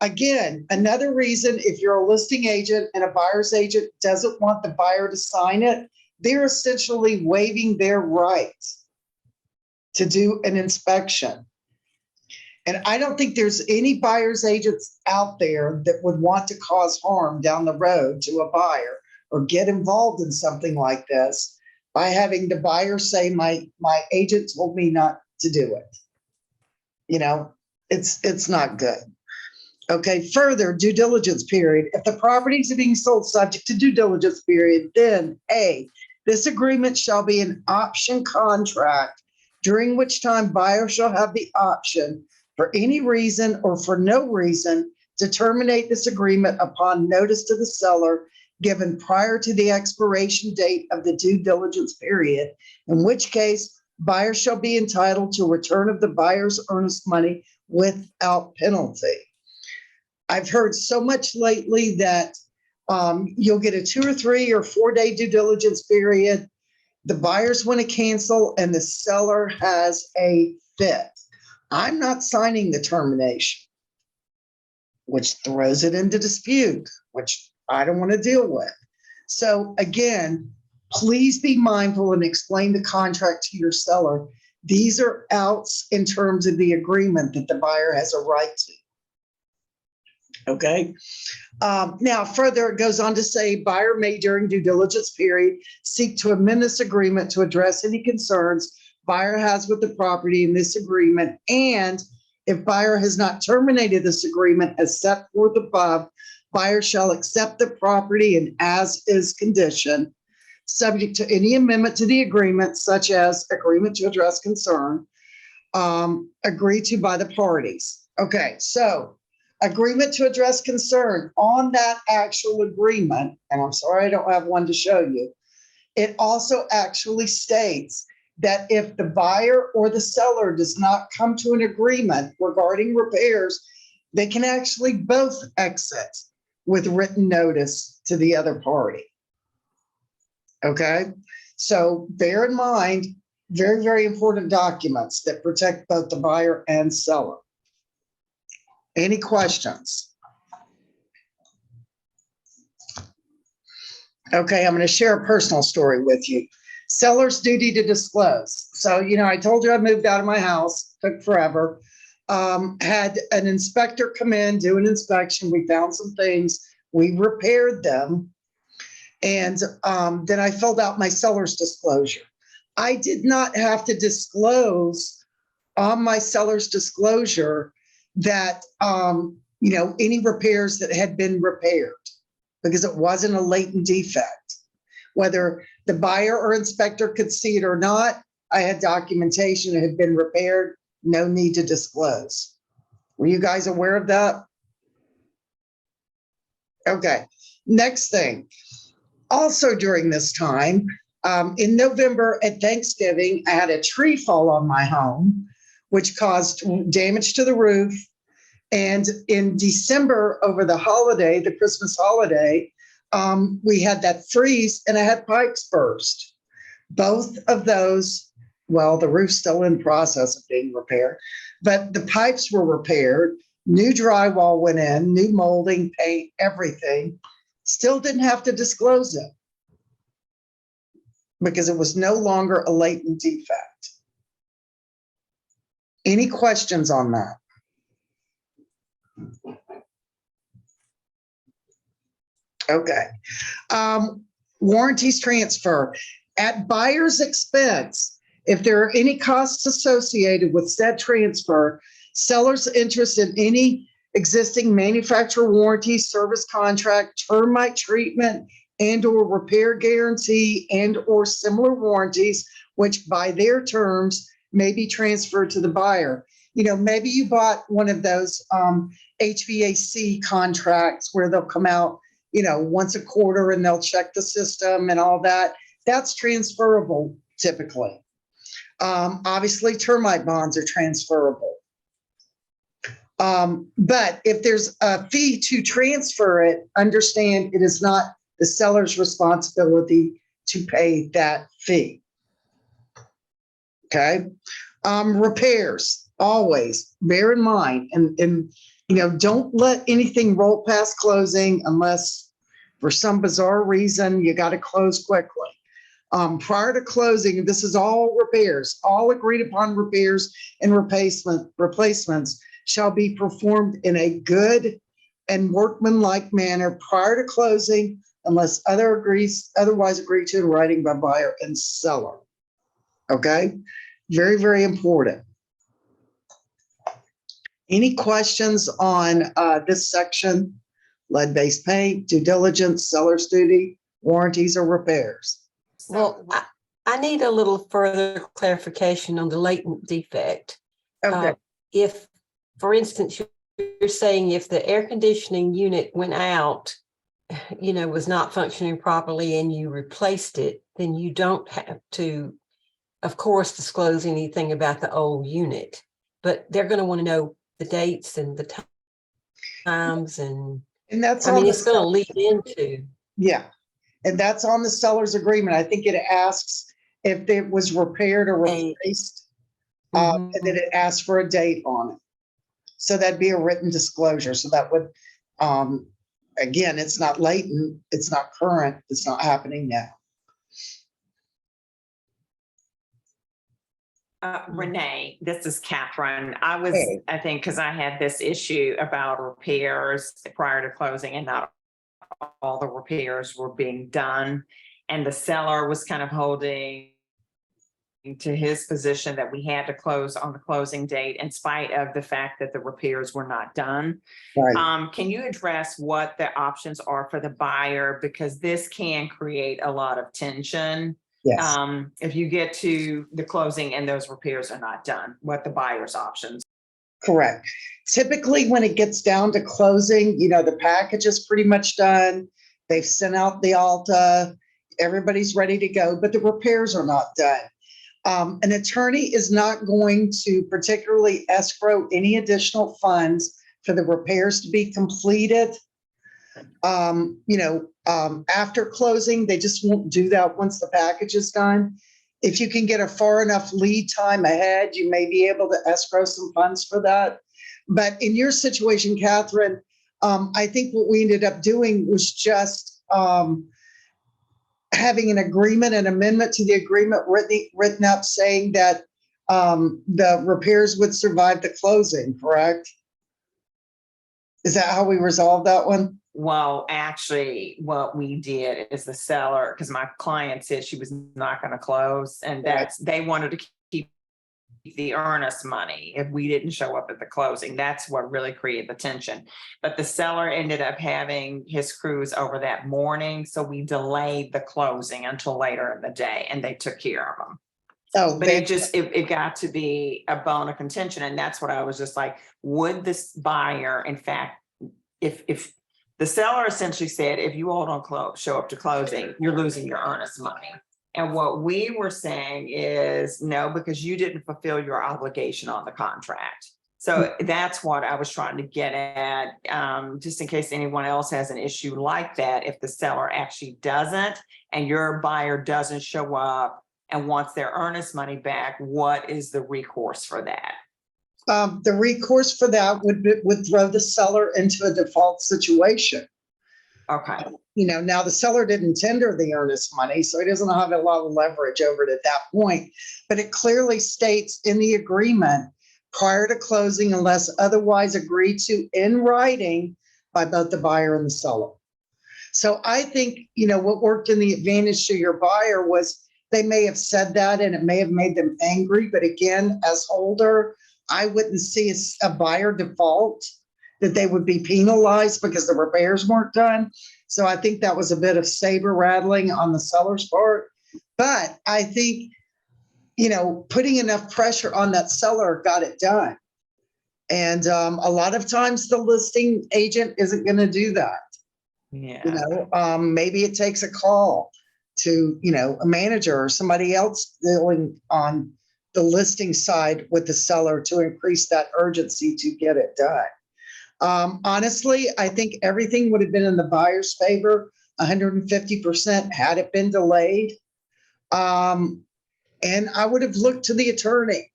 Again, another reason, if you're a listing agent and a buyer's agent doesn't want the buyer to sign it, they're essentially waiving their right to do an inspection. And I don't think there's any buyer's agents out there that would want to cause harm down the road to a buyer or get involved in something like this by having the buyer say, my agent told me not to do it. It's not good. Okay, further, due diligence period. If the properties are being sold subject to due diligence period, then A, this agreement shall be an option contract, during which time buyer shall have the option for any reason or for no reason to terminate this agreement upon notice to the seller given prior to the expiration date of the due diligence period, in which case buyer shall be entitled to return of the buyer's earnest money without penalty. I've heard so much lately that you'll get a 2 or 3 or 4 day due diligence period. The buyers want to cancel and the seller has a fit. I'm not signing the termination, which throws it into dispute, which I don't want to deal with. So again, please be mindful and explain the contract to your seller. These are outs in terms of the agreement that the buyer has a right to. Okay. Now, further, it goes on to say, buyer may during due diligence period seek to amend this agreement to address any concerns buyer has with the property in this agreement. And if buyer has not terminated this agreement as set forth above, buyer shall accept the property in as is condition, subject to any amendment to the agreement, such as agreement to address concern, agreed to by the parties. Okay, so agreement to address concern on that actual agreement, and I'm sorry I don't have one to show you, it also actually states that if the buyer or the seller does not come to an agreement regarding repairs, they can actually both exit with written notice to the other party. Okay, so bear in mind, very, very important documents that protect both the buyer and seller. Any questions? Okay, I'm going to share a personal story with you. Seller's duty to disclose. So, I told you I moved out of my house, took forever. Had an inspector come in, do an inspection. We found some things, we repaired them. And then I filled out my seller's disclosure. I did not have to disclose on my seller's disclosure that, any repairs that had been repaired, because it wasn't a latent defect. Whether the buyer or inspector could see it or not, I had documentation it had been repaired, no need to disclose. Were you guys aware of that? Okay, next thing. Also during this time, in November at Thanksgiving, I had a tree fall on my home, which caused damage to the roof. And in December, over the holiday, the Christmas holiday, we had that freeze and I had pipes burst. Both of those, well, the roof's still in process of being repaired, but the pipes were repaired, new drywall went in, new molding, paint, everything. Still didn't have to disclose it because it was no longer a latent defect. Any questions on that? Okay. Warranties transfer. At buyer's expense, if there are any costs associated with said transfer, seller's interest in any existing manufacturer warranty, service contract, termite treatment, and or repair guarantee and or similar warranties, which by their terms may be transferred to the buyer. Maybe you bought one of those HVAC contracts where they'll come out, once a quarter and they'll check the system and all that. That's transferable typically. Obviously, termite bonds are transferable. But if there's a fee to transfer it, understand it is not the seller's responsibility to pay that fee. Okay. Repairs, always bear in mind, and don't let anything roll past closing unless for some bizarre reason you got to close quickly. Prior to closing, this is all repairs, all agreed upon repairs and replacements shall be performed in a good and workmanlike manner prior to closing, unless otherwise agreed to in writing by buyer and seller. Okay, very, very important. Any questions on this section? Lead-based paint, due diligence, seller's duty, warranties or repairs? Well, I need a little further clarification on the latent defect. Okay. If, for instance, you're saying if the air conditioning unit went out was not functioning properly and you replaced it, then you don't have to, of course, disclose anything about the old unit, but they're going to want to know the dates and the times. And that's I on mean, the it's going to lead into. Yeah, and that's on the seller's agreement. I think it asks if it was repaired or replaced, and then it asks for a date on it. So that'd be a written disclosure. So that would, again, it's not latent, it's not current, it's not happening now. Renee, this is Catherine. I Hey. think, because I had this issue about repairs prior to closing and not all the repairs were being done. And the seller was kind of holding to his position that we had to close on the closing date in spite of the fact that the repairs were not done. Right. Can you address what the options are for the buyer? Because this can create a lot of tension. Yes. If you get to the closing and those repairs are not done, what the buyer's options? Correct. Typically, when it gets down to closing, the package is pretty much done. They've sent out the Alta, everybody's ready to go, but the repairs are not done. An attorney is not going to particularly escrow any additional funds for the repairs to be completed. After closing, they just won't do that once the package is done. If you can get a far enough lead time ahead, you may be able to escrow some funds for that. But in your situation, Catherine, I think what we ended up doing was just having an agreement, an amendment to the agreement written up saying that the repairs would survive the closing, correct? Is that how we resolved that one? Well, actually, what we did is the seller, because my client said she was not going to close, and they wanted to keep the earnest money if we didn't show up at the closing. That's what really created the tension. But the seller ended up having his crews over that morning, so we delayed the closing until later in the day, and they took care of them. Oh, but it got to be a bone of contention, and that's what I was just like, would this buyer, in fact, if the seller essentially said, if you all don't show up to closing, you're losing your earnest money. And what we were saying is no, because you didn't fulfill your obligation on the contract. So that's what I was trying to get at, just in case anyone else has an issue like that. If the seller actually doesn't, and your buyer doesn't show up and wants their earnest money back, what is the recourse for that? The recourse for that would throw the seller into a default situation. Okay. Now the seller didn't tender the earnest money, so he doesn't have a lot of leverage over it at that point. But it clearly states in the agreement, prior to closing, unless otherwise agreed to in writing by both the buyer and the seller. So I think, what worked in the advantage to your buyer was they may have said that and it may have made them angry. But again, as holder, I wouldn't see a buyer default that they would be penalized because the repairs weren't done. So I think that was a bit of saber rattling on the seller's part. But I think, putting enough pressure on that seller got it done. And a lot of times the listing agent isn't going to do that. Yeah. Maybe it takes a call to, a manager or somebody else dealing on the listing side with the seller to increase that urgency to get it done. Honestly, I think everything would have been in the buyer's favor, 150% had it been delayed. And I would have looked to the attorney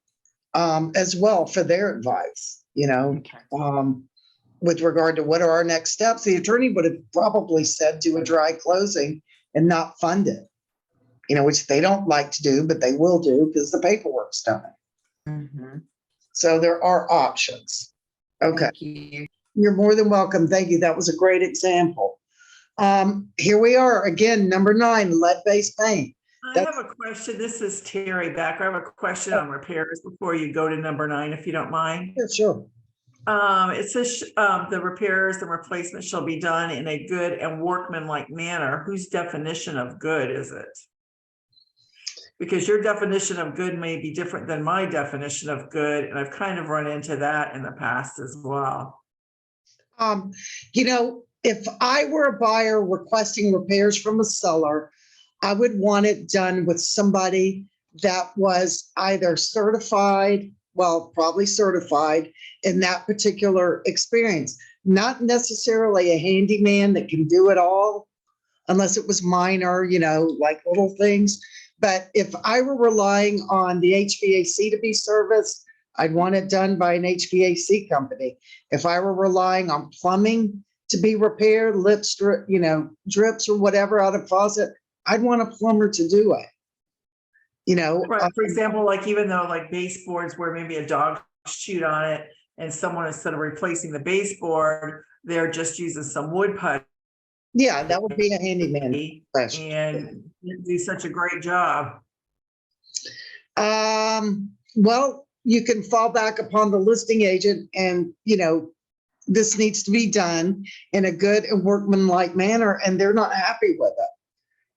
as well for their advice, with regard to what are our next steps. The attorney would have probably said do a dry closing and not fund it, which they don't like to do, but they will do because the paperwork's done. Mm-hmm. So there are options. Okay. Thank you. You're more than welcome. Thank you. That was a great example. Here we are again, number 9, lead-based paint. I have a question. This is Terry Becker. I have a question on repairs before you go to number 9, if you don't mind. Yeah, sure. It says the repairs and replacements shall be done in a good and workmanlike manner. Whose definition of good is it? Because your definition of good may be different than my definition of good, and I've kind of run into that in the past as well. if I were a buyer requesting repairs from a seller, I would want it done with somebody that was either certified, well, probably certified in that particular experience, not necessarily a handyman that can do it all, unless it was minor, like little things. But if I were relying on the HVAC to be serviced, I'd want it done by an HVAC company. If I were relying on plumbing to be repaired, lip strip, drips or whatever out of faucet, I'd want a plumber to do it. Right, for example, like even though like baseboards where maybe a dog chewed on it and someone, instead of replacing the baseboard, they're just using some wood putty. Yeah, that would be a handyman. And do such a great job. Well, you can fall back upon the listing agent and, this needs to be done in a good and workmanlike manner, and they're not happy with it.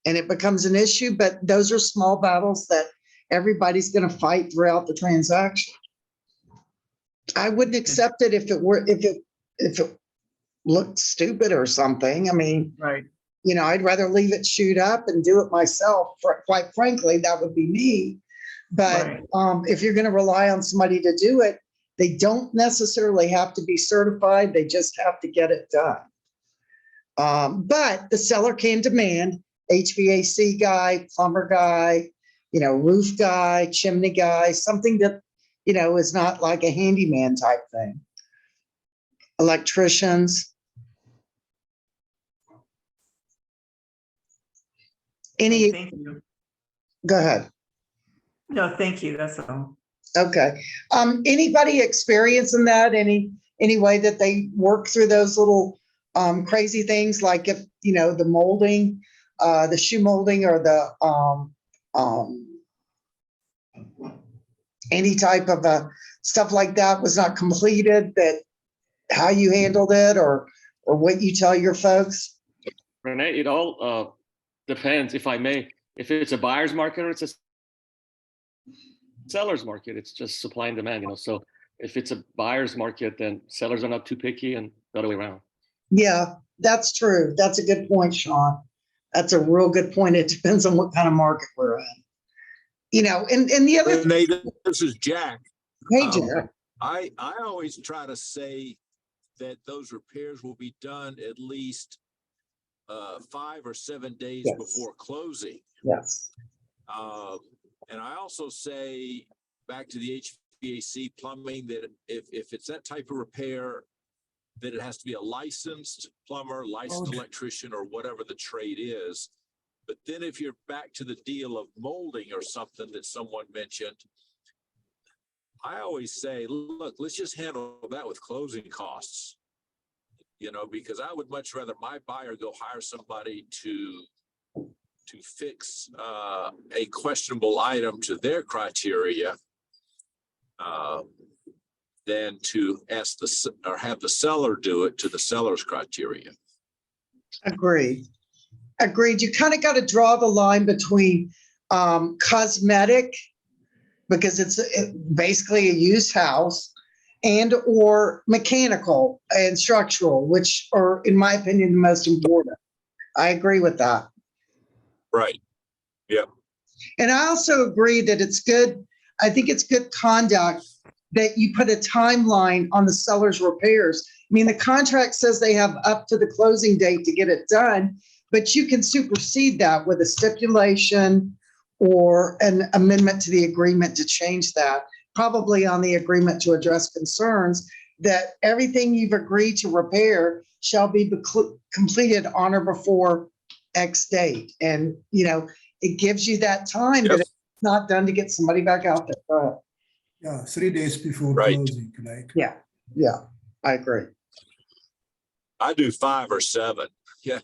And it becomes an issue, but those are small battles that everybody's going to fight throughout the transaction. I wouldn't accept it if it looked stupid or something. I mean, Right. I'd rather leave it chewed up and do it myself. Quite frankly, that would be me. But Right. If you're going to rely on somebody to do it, they don't necessarily have to be certified. They just have to get it done. But the seller can demand HVAC guy, plumber guy, roof guy, chimney guy, something that, is not like a handyman type thing. Electricians. Thank you. Go ahead. No, thank you. That's all. Okay. Anybody experiencing that? Any way that they work through those little crazy things, like if the molding, the shoe molding, or the any type of stuff like that was not completed, that how you handled it or what you tell your folks? Renee, it all depends, if I may. If it's a buyer's market or it's a seller's market, it's just supply and demand, So if it's a buyer's market, then sellers are not too picky, and the other way around. Yeah, that's true. That's a good point, Sean. That's a real good point. It depends on what kind of market we're in. And the other Renee, this is Jack. Hey, Jack. I always try to say that those repairs will be done at least 5 or 7 days Yes. before closing. Yes. And I also say, back to the HVAC plumbing, that if it's that type of repair, that it has to be a licensed plumber, licensed electrician, or whatever the trade is. But then if you're back to the deal of molding or something that someone mentioned, I always say, look, let's just handle that with closing costs. Because I would much rather my buyer go hire somebody to fix a questionable item to their criteria than to ask have the seller do it to the seller's criteria. Agreed. You kind of got to draw the line between cosmetic, because it's basically a used house, and or mechanical and structural, which are, in my opinion, the most important. I agree with that. Right. Yeah. And I also agree that it's good. I think it's good conduct that you put a timeline on the seller's repairs. I mean, the contract says they have up to the closing date to get it done, but you can supersede that with a stipulation or an amendment to the agreement to change that, probably on the agreement to address concerns, that everything you've agreed to repair shall be completed on or before X date. And, it gives you that time that it's not done to get somebody back out there. Yeah, 3 days before Right. closing, like. Yeah, I agree. I do 5 or 7. Yeah.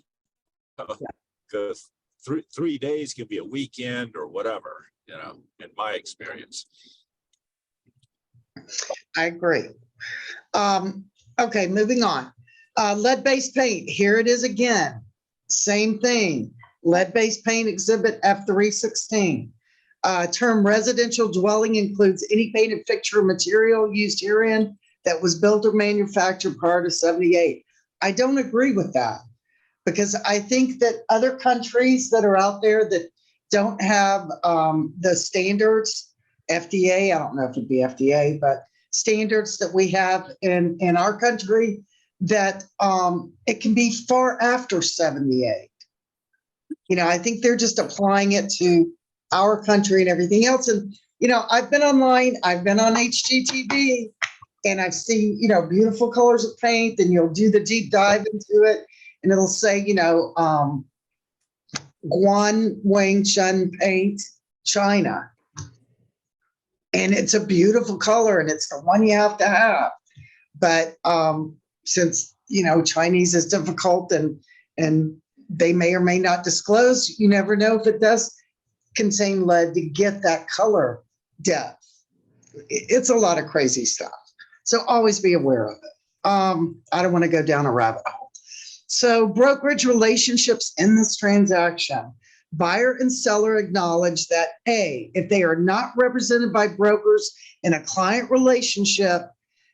Because 3 days can be a weekend or whatever, in my experience. I agree. Okay, moving on. Lead-based paint, here it is again. Same thing. Lead-based paint exhibit F316. Term residential dwelling includes any painted fixture or material used herein that was built or manufactured prior to 78. I don't agree with that, because I think that other countries that are out there that don't have the standards, FDA, I don't know if it'd be FDA, but standards that we have in our country, that it can be far after 78. You know, I think they're just applying it to our country and everything else. And, you know, I've been online, I've been on HGTV, and I've seen, you know, beautiful colors of paint, and you'll do the deep dive into it, and it'll say, you know, Guan Wang Chun paint, China. And it's a beautiful color, and it's the one you have to have. But since, you know, Chinese is difficult, and they may or may not disclose, you never know if it does contain lead to get that color depth. It's a lot of crazy stuff. So always be aware of it. I don't want to go down a rabbit hole. So brokerage relationships in this transaction. Buyer and seller acknowledge that A, if they are not represented by brokers in a client relationship,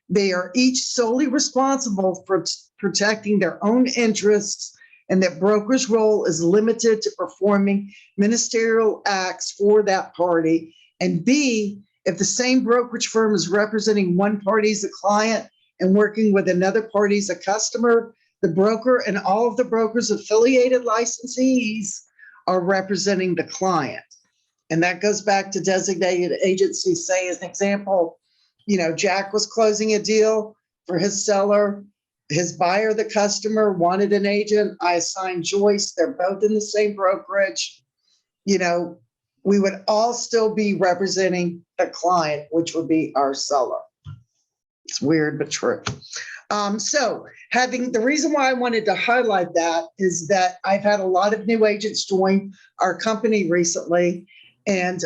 they are each solely responsible for protecting their own interests, and that broker's role is limited to performing ministerial acts for that party. And B, if the same brokerage firm is representing one party as a client and working with another party as a customer, the broker and all of the broker's affiliated licensees are representing the client. And that goes back to designated agencies. Say, as an example, you know, Jack was closing a deal for his seller. His buyer, the customer, wanted an agent. I assigned Joyce. They're both in the same brokerage. You know, we would all still be representing the client, which would be our seller. It's weird, but true. So the reason why I wanted to highlight that is that I've had a lot of new agents join our company recently, and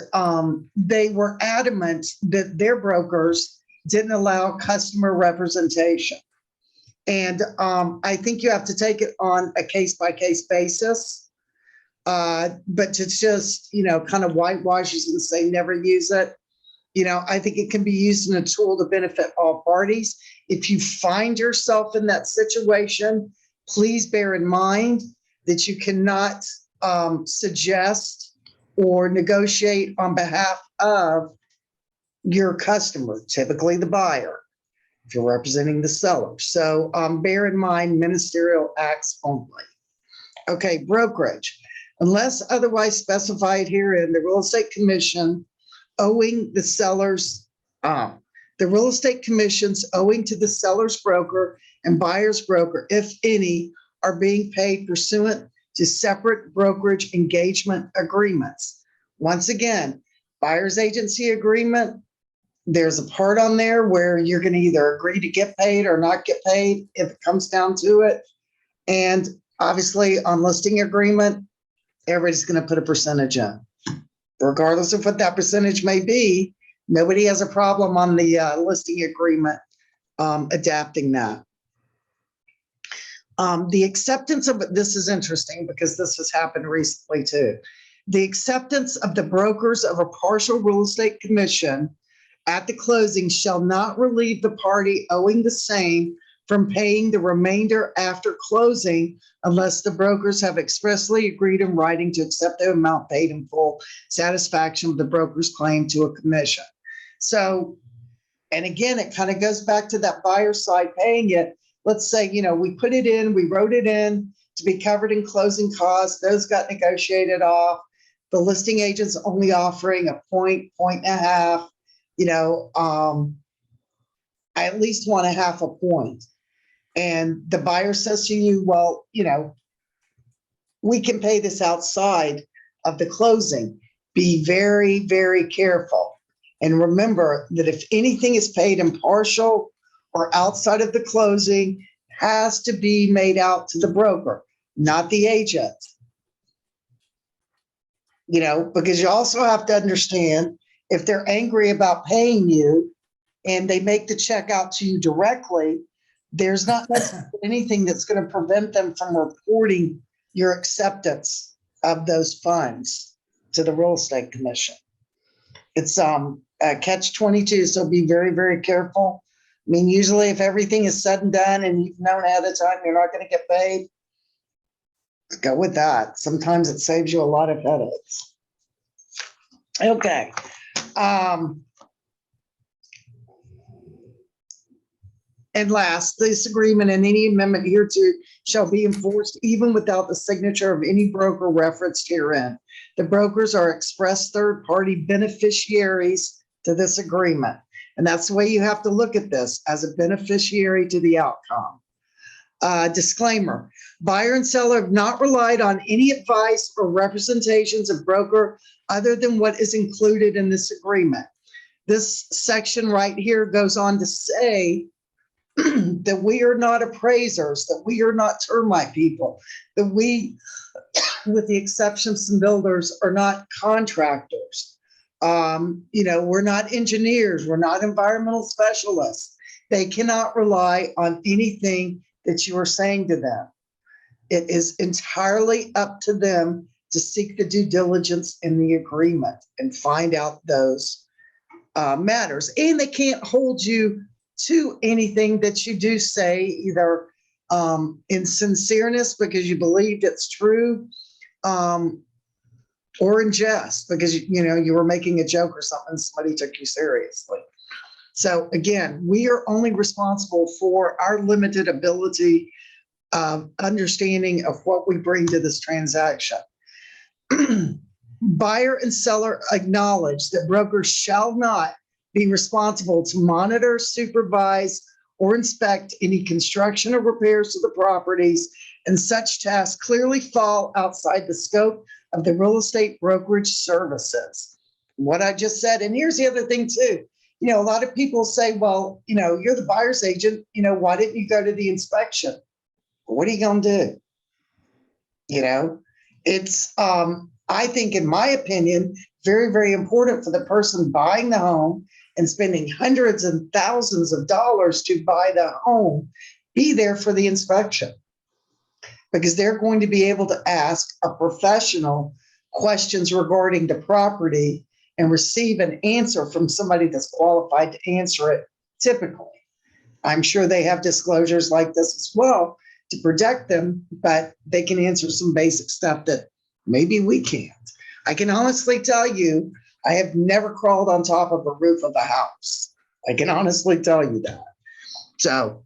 they were adamant that their brokers didn't allow customer representation. And I think you have to take it on a case-by-case basis. But to just, you know, kind of whitewash it and say never use it, you know, I think it can be used in a tool to benefit all parties. If you find yourself in that situation, please bear in mind that you cannot suggest or negotiate on behalf of your customer, typically the buyer, if you're representing the seller. So bear in mind ministerial acts only. Okay, brokerage. Unless otherwise specified herein, the real estate commission owing the seller's, the real estate commissions owing to the seller's broker and buyer's broker, if any, are being paid pursuant to separate brokerage engagement agreements. Once again, buyer's agency agreement, there's a part on there where you're going to either agree to get paid or not get paid if it comes down to it. And obviously on listing agreement, everybody's going to put a percentage in. Regardless of what that percentage may be, nobody has a problem on the listing agreement adapting that. The acceptance of, this is interesting because this has happened recently too. The acceptance of the brokers of a partial real estate commission at the closing shall not relieve the party owing the same from paying the remainder after closing unless the brokers have expressly agreed in writing to accept the amount paid in full satisfaction of the broker's claim to a commission. So, and again, it kind of goes back to that buyer side paying it. Let's say, you know, we put it in, we wrote it in to be covered in closing costs. Those got negotiated off. The listing agent's only offering a point and a half, you know, I at least want a half a point. And the buyer says to you, well, you know, we can pay this outside of the closing. Be very, very careful. And remember that if anything is paid in partial or outside of the closing, has to be made out to the broker, not the agent. You know, because you also have to understand if they're angry about paying you and they make the check out to you directly, there's not anything that's going to prevent them from reporting your acceptance of those funds to the real estate commission. It's a catch-22, so be very, very careful. I mean, usually if everything is said and done and you've known ahead of time, you're not going to get paid, go with that. Sometimes it saves you a lot of headaches. Okay. And last, this agreement and any amendment hereto shall be enforced even without the signature of any broker referenced herein. The brokers are express third-party beneficiaries to this agreement. And that's the way you have to look at this, as a beneficiary to the outcome. Disclaimer, buyer and seller have not relied on any advice or representations of broker other than what is included in this agreement. This section right here goes on to say that we are not appraisers, that we are not termite people, that we, with the exception of some builders, are not contractors. We're not engineers, we're not environmental specialists. They cannot rely on anything that you are saying to them. It is entirely up to them to seek the due diligence in the agreement and find out those matters. And they can't hold you to anything that you do say, either in sincereness because you believed it's true, or in jest because you were making a joke or something, somebody took you seriously. So again, we are only responsible for our limited ability of understanding of what we bring to this transaction. Buyer and seller acknowledge that brokers shall not be responsible to monitor, supervise, or inspect any construction or repairs to the properties, and such tasks clearly fall outside the scope of the real estate brokerage services. What I just said, and here's the other thing too. A lot of people say, well, you're the buyer's agent, why didn't you go to the inspection? What are you going to do? It's, I think, in my opinion, very, very important for the person buying the home and spending hundreds and thousands of dollars to buy the home, be there for the inspection, because they're going to be able to ask a professional questions regarding the property and receive an answer from somebody that's qualified to answer it typically. I'm sure they have disclosures like this as well to protect them, but they can answer some basic stuff that maybe we can't. I can honestly tell you, I have never crawled on top of a roof of a house. I can honestly tell you that. So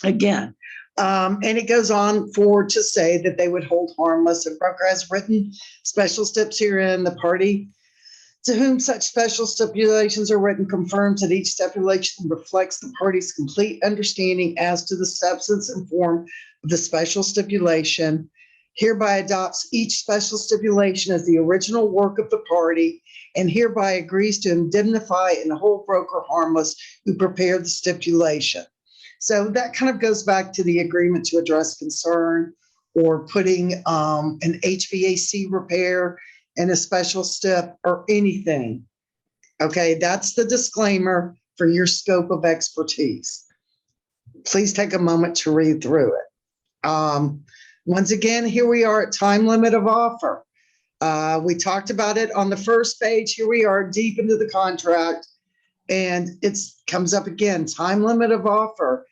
again, and it goes on to say that they would hold harmless. The broker has written special steps herein. The party to whom such special stipulations are written confirms that each stipulation reflects the party's complete understanding as to the substance and form of the special stipulation, hereby adopts each special stipulation as the original work of the party, and hereby agrees to indemnify and hold broker harmless who prepared the stipulation. So that kind of goes back to the agreement to address concern, or putting an HVAC repair in a special step or anything. Okay, that's the disclaimer for your scope of expertise. Please take a moment to read through it. Once again, here we are at time limit of offer. We talked about it on the first page. Here we are deep into the contract, and it comes up again. Time limit of offer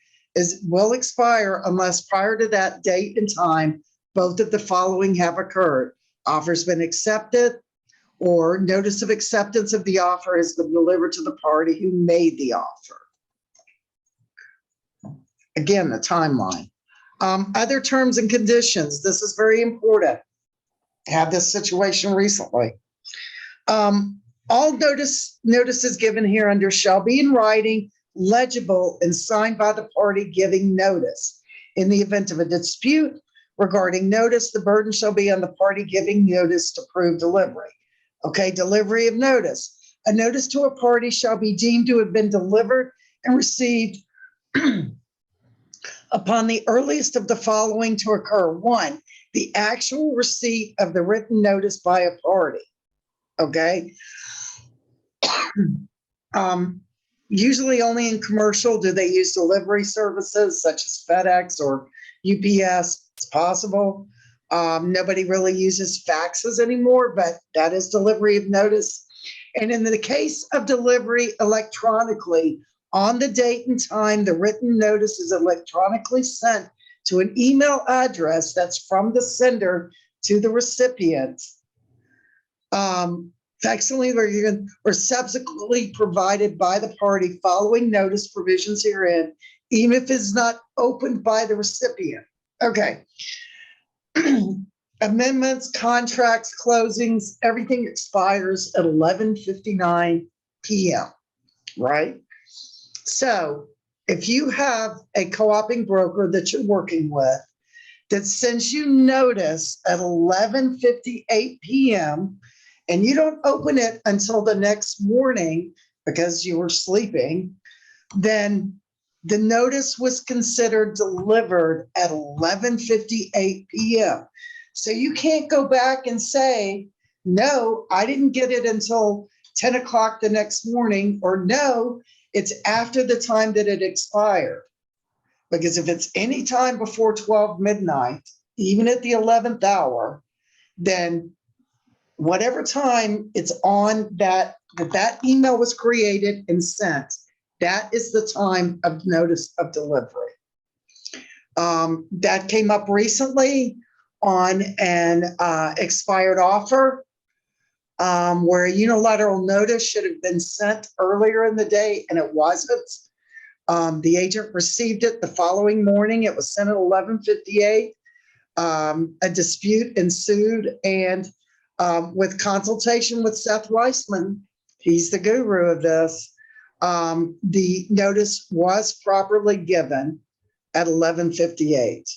will expire unless prior to that date and time, both of the following have occurred. Offer's been accepted, or notice of acceptance of the offer has been delivered to the party who made the offer. Again, the timeline. Other terms and conditions. This is very important. Had this situation recently. All notices given here under shall be in writing, legible, and signed by the party giving notice. In the event of a dispute regarding notice, the burden shall be on the party giving notice to prove delivery. Okay, delivery of notice. A notice to a party shall be deemed to have been delivered and received upon the earliest of the following to occur. 1, the actual receipt of the written notice by a party. Okay. Usually only in commercial do they use delivery services such as FedEx or UPS. It's possible. Nobody really uses faxes anymore, but that is delivery of notice. And in the case of delivery electronically, On the date and time, the written notice is electronically sent to an email address that's from the sender to the recipient. Facsimile or subsequently provided by the party following notice provisions herein, even if it's not opened by the recipient. Okay. Amendments, contracts, closings, everything expires at 11:59 p.m., right? So if you have a co-oping broker that you're working with that sends you notice at 11:58 p.m. and you don't open it until the next morning because you were sleeping, then the notice was considered delivered at 11:58 p.m. So you can't go back and say, no, I didn't get it until 10 o'clock the next morning, or no, it's after the time that it expired. Because if it's any time before 12 midnight, even at the 11th hour, then whatever time it's on that email was created and sent, that is the time of notice of delivery. That came up recently on an expired offer where a unilateral notice should have been sent earlier in the day and it wasn't. The agent received it the following morning. It was sent at 11:58. A dispute ensued, and with consultation with Seth Weissman, he's the guru of this, the notice was properly given at 11:58.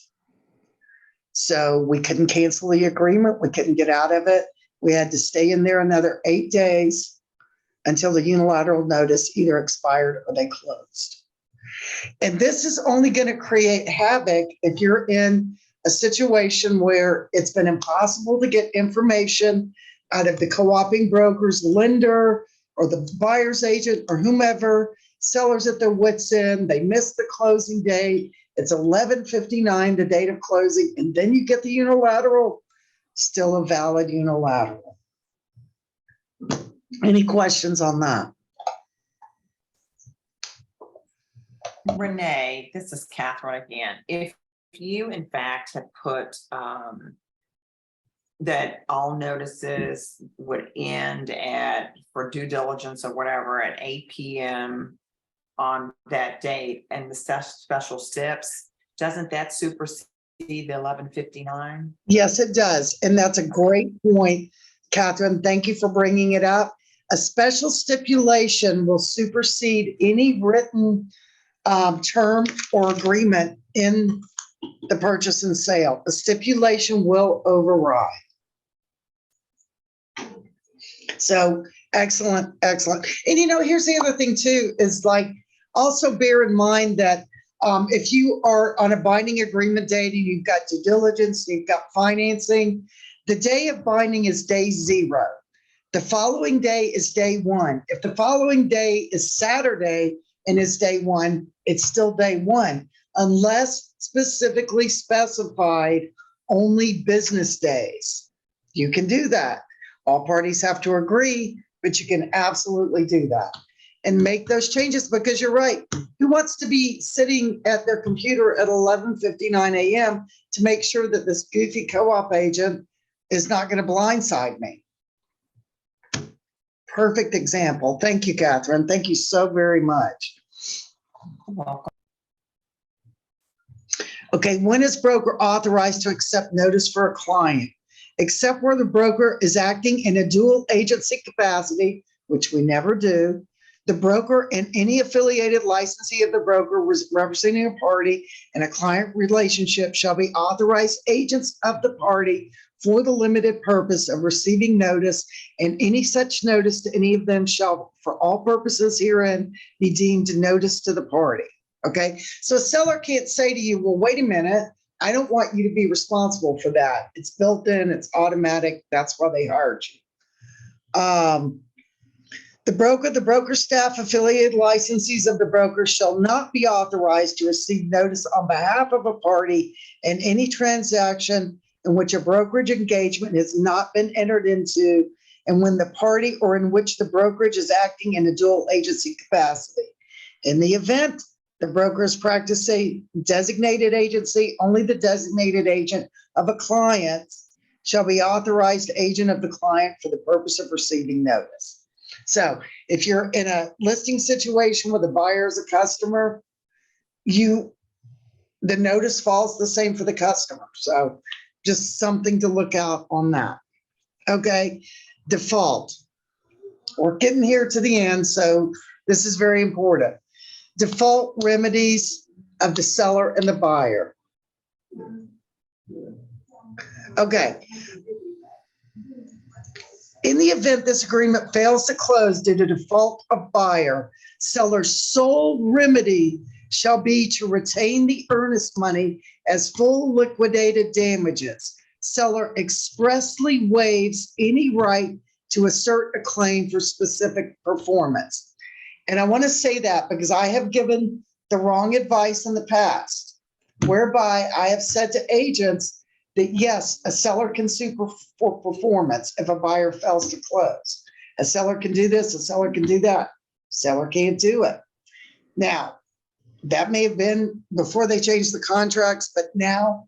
So we couldn't cancel the agreement. We couldn't get out of it. We had to stay in there another 8 days until the unilateral notice either expired or they closed. And this is only going to create havoc if you're in a situation where it's been impossible to get information out of the co-oping broker's lender or the buyer's agent or whomever. Sellers at their wits' end, they missed the closing date. It's 11:59, the date of closing, and then you get the unilateral, still a valid unilateral. Any questions on that? Renee, this is Catherine again. If you in fact had put that all notices would end for due diligence or whatever at 8 p.m. on that date and the special steps, doesn't that supersede the 11:59? Yes, it does. And that's a great point, Catherine. Thank you for bringing it up. A special stipulation will supersede any written term or agreement in the purchase and sale. A stipulation will override. So excellent, excellent. And here's the other thing too, is like, also bear in mind that if you are on a binding agreement date and you've got due diligence, you've got financing, the day of binding is day 0. The following day is day 1. If the following day is Saturday and is day 1, it's still day 1, unless specifically specified only business days. You can do that. All parties have to agree, but you can absolutely do that and make those changes, because you're right. Who wants to be sitting at their computer at 11:59 a.m. to make sure that this goofy co-op agent is not going to blindside me? Perfect example. Thank you, Catherine. Thank you so very much. Welcome. Okay, when is broker authorized to accept notice for a client? Except where the broker is acting in a dual agency capacity, which we never do. The broker and any affiliated licensee of the broker representing a party in a client relationship shall be authorized agents of the party for the limited purpose of receiving notice, and any such notice to any of them shall, for all purposes herein, be deemed notice to the party. Okay, so a seller can't say to you, well, wait a minute, I don't want you to be responsible for that. It's built in, it's automatic. That's why they hired you. The broker staff, affiliated licensees of the broker shall not be authorized to receive notice on behalf of a party in any transaction in which a brokerage engagement has not been entered into, and when the party or in which the brokerage is acting in a dual agency capacity. In the event the broker is practicing designated agency, only the designated agent of a client shall be authorized agent of the client for the purpose of receiving notice. So if you're in a listing situation where the buyer is a customer, the notice falls the same for the customer. So just something to look out on that. Okay, default. We're getting here to the end, so this is very important. Default remedies of the seller and the buyer. Okay. In the event this agreement fails to close due to default of buyer, seller's sole remedy shall be to retain the earnest money as full liquidated damages. Seller expressly waives any right to assert a claim for specific performance. And I want to say that because I have given the wrong advice in the past, whereby I have said to agents that yes, a seller can sue for performance if a buyer fails to close. A seller can do this, a seller can do that. Seller can't do it. Now, that may have been before they changed the contracts, but now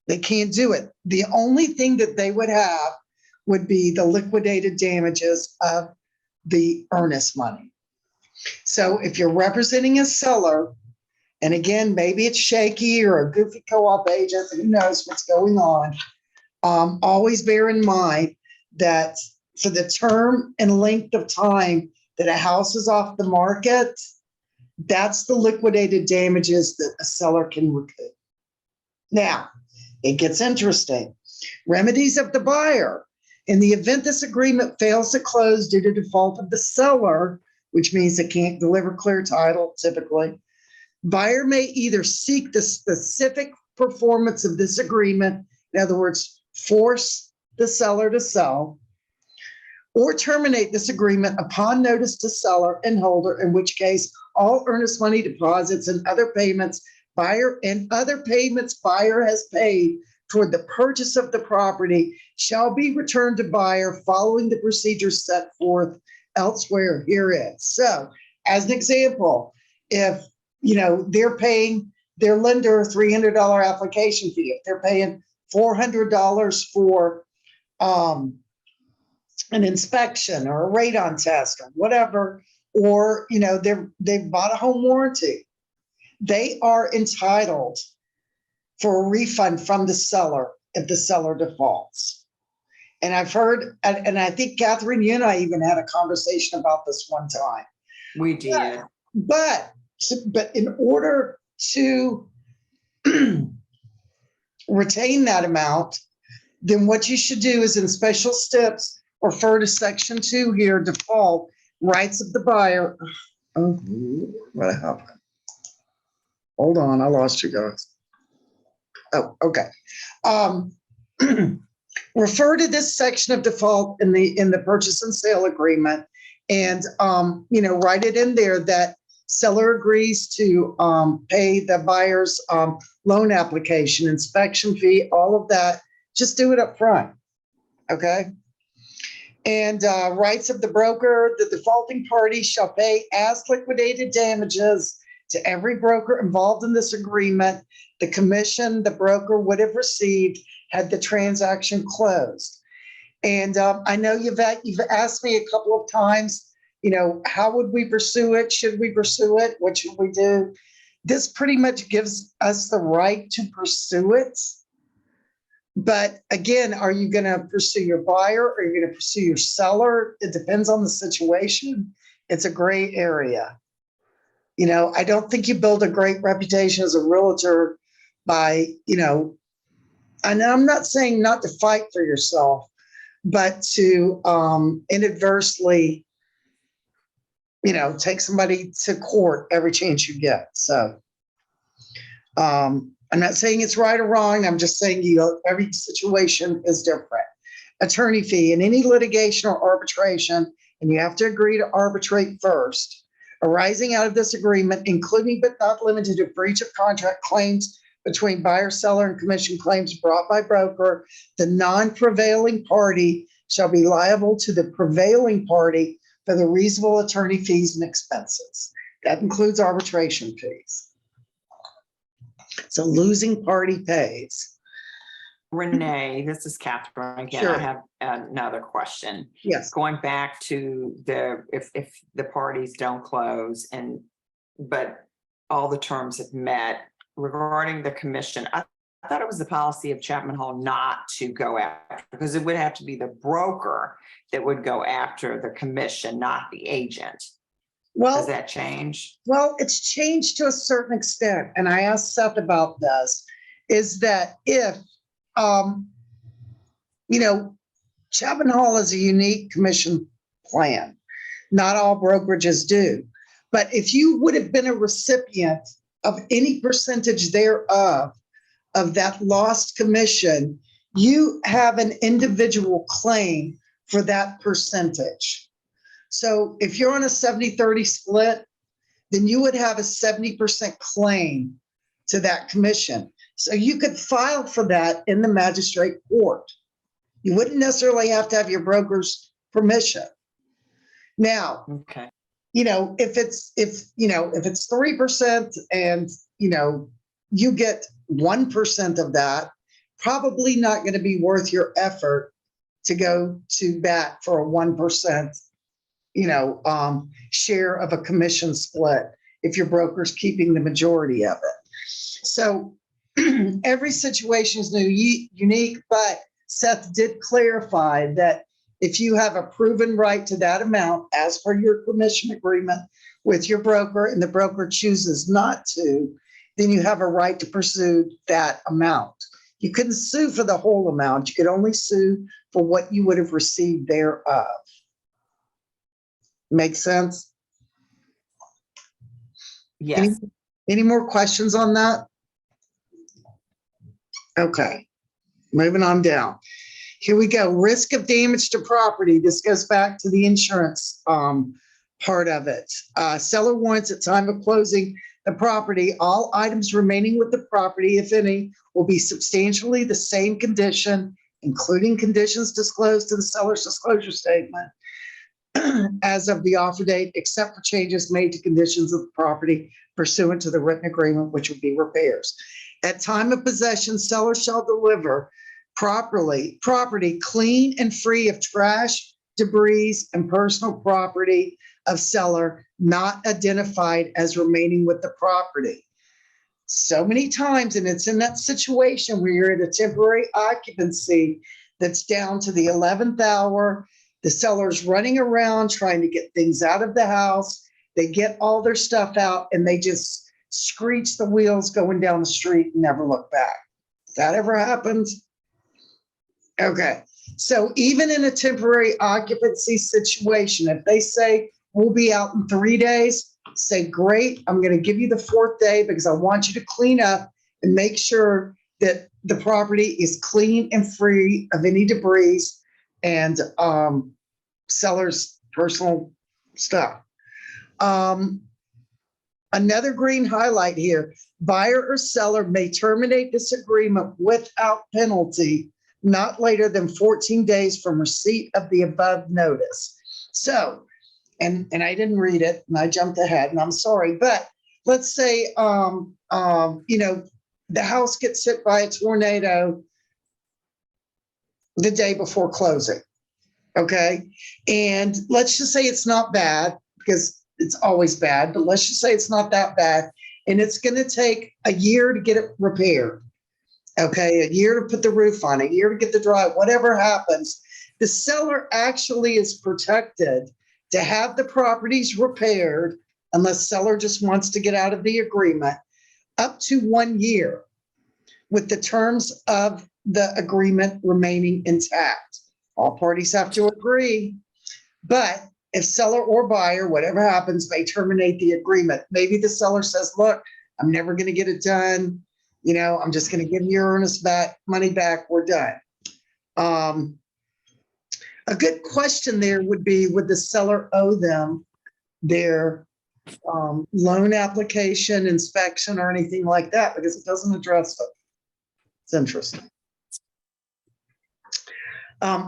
they can't do it. The only thing that they would have would be the liquidated damages of the earnest money. So if you're representing a seller, and again, maybe it's shaky or a goofy co-op agent, who knows what's going on, always bear in mind that for the term and length of time that a house is off the market, that's the liquidated damages that a seller can recoup. Now, it gets interesting. Remedies of the buyer. In the event this agreement fails to close due to default of the seller, which means it can't deliver clear title typically, buyer may either seek the specific performance of this agreement, in other words, force the seller to sell, or terminate this agreement upon notice to seller and holder, in which case all earnest money deposits and other payments buyer has paid toward the purchase of the property shall be returned to buyer following the procedures set forth elsewhere herein. So as an example, if they're paying their lender a $300 application fee, if they're paying $400 for an inspection or a radon test or whatever, or they've bought a home warranty, they are entitled for a refund from the seller if the seller defaults. And I've heard, and I think Catherine, you and I even had a conversation about this one time. We did. But in order to retain that amount, then what you should do is in special steps, refer to section 2 here, default, rights of the buyer. Oh, what happened? Hold on, I lost you guys. Oh, okay. Refer to this section of default in the purchase and sale agreement, and write it in there that seller agrees to pay the buyer's loan application, inspection fee, all of that. Just do it up front, okay? And rights of the broker, the defaulting party shall pay as liquidated damages to every broker involved in this agreement the commission the broker would have received had the transaction closed. And I know you've asked me a couple of times, how would we pursue it? Should we pursue it? What should we do? This pretty much gives us the right to pursue it. But again, are you going to pursue your buyer? Are you going to pursue your seller? It depends on the situation. It's a gray area. I don't think you build a great reputation as a realtor by, and I'm not saying not to fight for yourself, but to inadvertently, take somebody to court every chance you get. So I'm not saying it's right or wrong. I'm just saying, every situation is different. Attorney fee in any litigation or arbitration, and you have to agree to arbitrate first, arising out of this agreement, including but not limited to breach of contract claims between buyer, seller, and commission claims brought by broker, the non-prevailing party shall be liable to the prevailing party for the reasonable attorney fees and expenses. That includes arbitration fees. So losing party pays. Renee, this is Catherine again. Sure. I have another question. Yes. Going back to if the parties don't close but all the terms have met regarding the commission, I thought it was the policy of Chapman Hall not to go after, because it would have to be the broker that would go after the commission, not the agent. Has Well, that changed? well, it's changed to a certain extent, and I asked Seth about this, is that if, you know, Chapman Hall is a unique commission plan. Not all brokerages do. But if you would have been a recipient of any percentage thereof, of that lost commission, you have an individual claim for that percentage. So if you're on a 70-30 split, then you would have a 70% claim to that commission. So you could file for that in the magistrate court. You wouldn't necessarily have to have your broker's permission. Now, Okay. you know, if it's 3% and, you know, you get 1% of that, probably not going to be worth your effort to go to bat for a 1%, you know, share of a commission split if your broker's keeping the majority of it. So every situation is unique, but Seth did clarify that if you have a proven right to that amount as per your commission agreement with your broker and the broker chooses not to, then you have a right to pursue that amount. You couldn't sue for the whole amount. You could only sue for what you would have received thereof. Make sense? Yes. Any more questions on that? Okay, moving on down. Here we go. Risk of damage to property. This goes back to the insurance part of it. Seller warrants at time of closing the property, all items remaining with the property, if any, will be substantially the same condition, including conditions disclosed to the seller's disclosure statement as of the offer date, except for changes made to conditions of the property pursuant to the written agreement, which would be repairs. At time of possession, seller shall deliver property clean and free of trash, debris, and personal property of seller not identified as remaining with the property. So many times, and it's in that situation where you're at a temporary occupancy that's down to the 11th hour, the seller's running around trying to get things out of the house. They get all their stuff out and they just screech the wheels going down the street and never look back. That ever happens? Okay. So even in a temporary occupancy situation, if they say, we'll be out in 3 days, say, great, I'm going to give you the 4th day because I want you to clean up and make sure that the property is clean and free of any debris and seller's personal stuff. Another green highlight here, buyer or seller may terminate this agreement without penalty not later than 14 days from receipt of the above notice. So, and I didn't read it and I jumped ahead and I'm sorry, but let's say, you know, the house gets hit by a tornado the day before closing. Okay. And let's just say it's not bad because it's always bad, but let's just say it's not that bad. And it's going to take a year to get it repaired. Okay. A year to put the roof on, a year to get the dry, whatever happens. The seller actually is protected to have the properties repaired unless seller just wants to get out of the agreement up to 1 year with the terms of the agreement remaining intact. All parties have to agree, but if seller or buyer, whatever happens, may terminate the agreement. Maybe the seller says, look, I'm never going to get it done. You know, I'm just going to give your earnest money back. We're done. A good question there would be, would the seller owe them their loan application, inspection, or anything like that? Because it doesn't address it. It's interesting.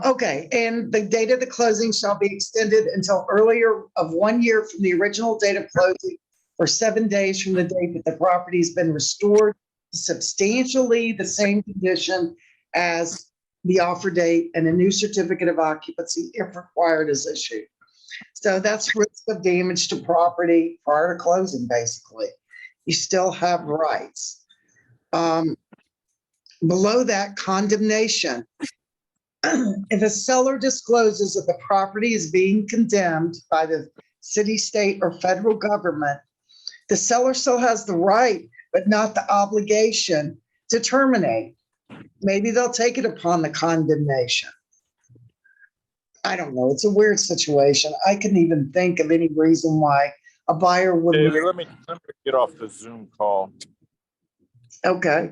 Okay, and the date of the closing shall be extended until earlier of 1 year from the original date of closing or 7 days from the date that the property has been restored to substantially the same condition as the offer date, and a new certificate of occupancy, if required, is issued. So that's risk of damage to property prior to closing, basically. You still have rights. Below that, condemnation. If a seller discloses that the property is being condemned by the city, state, or federal government, the seller still has the right, but not the obligation to terminate. Maybe they'll take it upon the condemnation. I don't know. It's a weird situation. I couldn't even think of any reason why a buyer would. David, let me get off the Zoom call. Okay.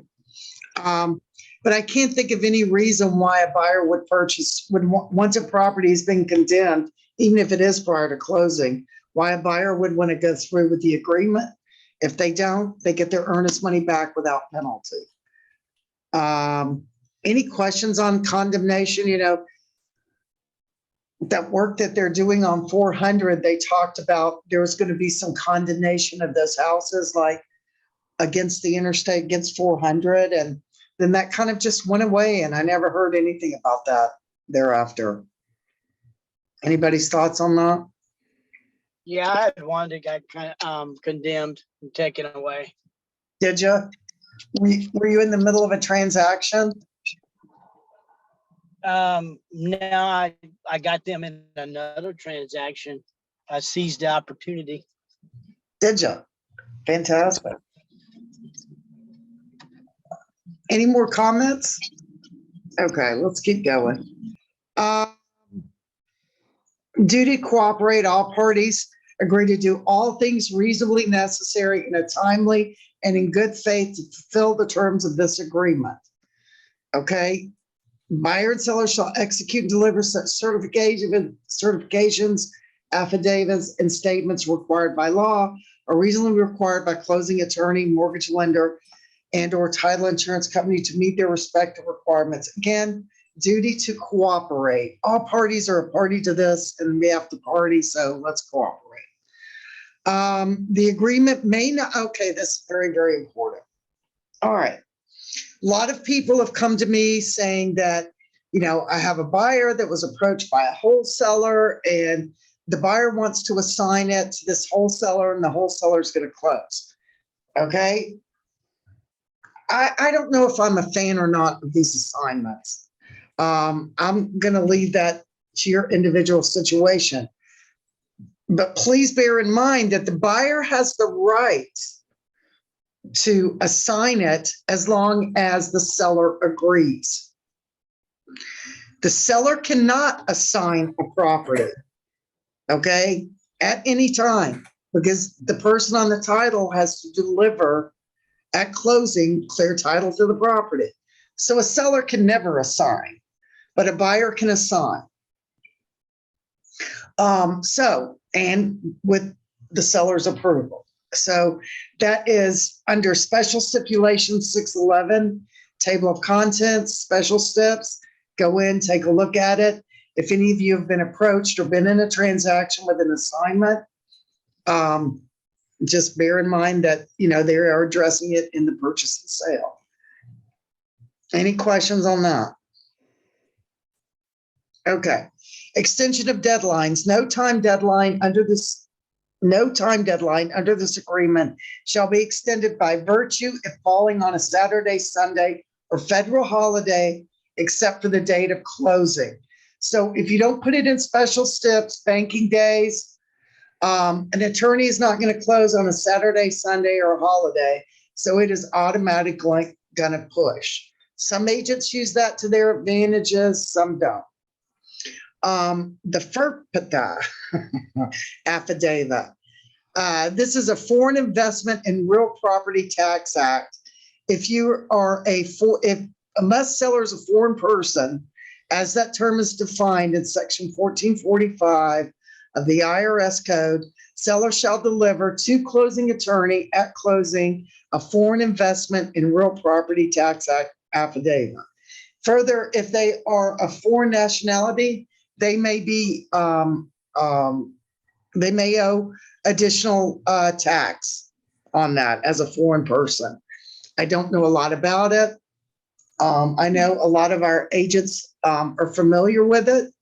But I can't think of any reason why a buyer would purchase, once a property has been condemned, even if it is prior to closing, why a buyer would want to go through with the agreement. If they don't, they get their earnest money back without penalty. Any questions on condemnation? You know, that work that they're doing on 400, they talked about there was going to be some condemnation of those houses, like against the interstate, against 400. And then that kind of just went away, and I never heard anything about that thereafter. Anybody's thoughts on that? Yeah, I had one that got kind of condemned and taken away. Did you? Were you in the middle of a transaction? No, I got them in another transaction. I seized the opportunity. Did you? Fantastic. Any more comments? Okay, let's keep going. Duty to cooperate. All parties agree to do all things reasonably necessary in a timely and in good faith to fulfill the terms of this agreement. Okay. Buyer and seller shall execute and deliver such certifications, affidavits, and statements required by law or reasonably required by closing attorney, mortgage lender, and or title insurance company to meet their respective requirements. Again, duty to cooperate. All parties are a party to this, and we have to party, so let's cooperate. The agreement may not, okay, this is very, very important. All right. A lot of people have come to me saying that, you know, I have a buyer that was approached by a wholesaler, and the buyer wants to assign it to this wholesaler, and the wholesaler is going to close. Okay. I don't know if I'm a fan or not of these assignments. I'm going to leave that to your individual situation. But please bear in mind that the buyer has the right to assign it as long as the seller agrees. The seller cannot assign a property, okay, at any time, because the person on the title has to deliver at closing clear title to the property. So a seller can never assign, but a buyer can assign. And with the seller's approval. So that is under special stipulation 611, table of contents, special steps. Go in, take a look at it. If any of you have been approached or been in a transaction with an assignment, just bear in mind that, you know, they are addressing it in the purchase and sale. Any questions on that? Okay. Extension of deadlines. No time deadline under this agreement shall be extended by virtue if falling on a Saturday, Sunday, or federal holiday, except for the date of closing. So if you don't put it in special steps, banking days, an attorney is not going to close on a Saturday, Sunday, or holiday. So it is automatically going to push. Some agents use that to their advantages, some don't. The FERPTA affidavit. This is a Foreign Investment and Real Property Tax Act. If you are unless seller is a foreign person, as that term is defined in section 1445 of the IRS code, seller shall deliver to closing attorney at closing a Foreign Investment in Real Property Tax Act affidavit. Further, if they are a foreign nationality, they may be They may owe additional tax on that as a foreign person. I don't know a lot about it. I know a lot of our agents are familiar with it.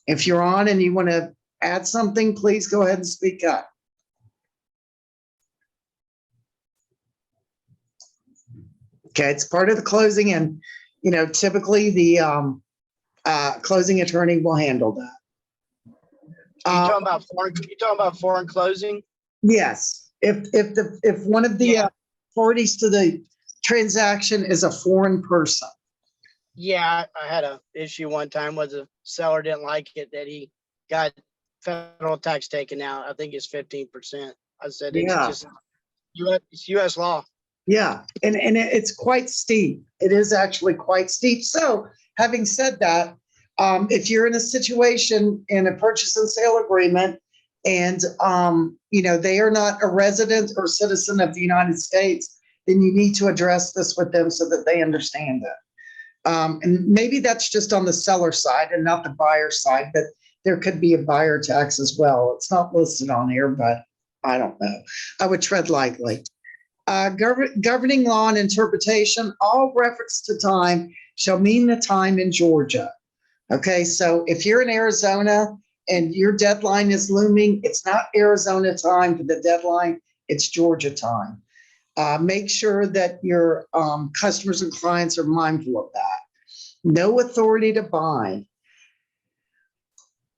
If you're on and you want to add something, please go ahead and speak up. Okay, it's part of the closing, and typically the closing attorney will handle that. You talking about foreign closing? Yes, if one of the parties to the transaction is a foreign person. Yeah, I had a issue one time where the seller didn't like it that he got federal tax taken out. I think it's 15%. I said it's Yeah. just it's US law. Yeah, and it's quite steep. It is actually quite steep. So having said that, if you're in a situation in a purchase and sale agreement and, they are not a resident or citizen of the United States, then you need to address this with them so that they understand it. And maybe that's just on the seller side and not the buyer side, but there could be a buyer tax as well. It's not listed on here, but I don't know. I would tread lightly. Governing law and interpretation, all reference to time shall mean the time in Georgia. Okay, so if you're in Arizona and your deadline is looming, it's not Arizona time for the deadline, it's Georgia time. Make sure that your customers and clients are mindful of that. No authority to bind.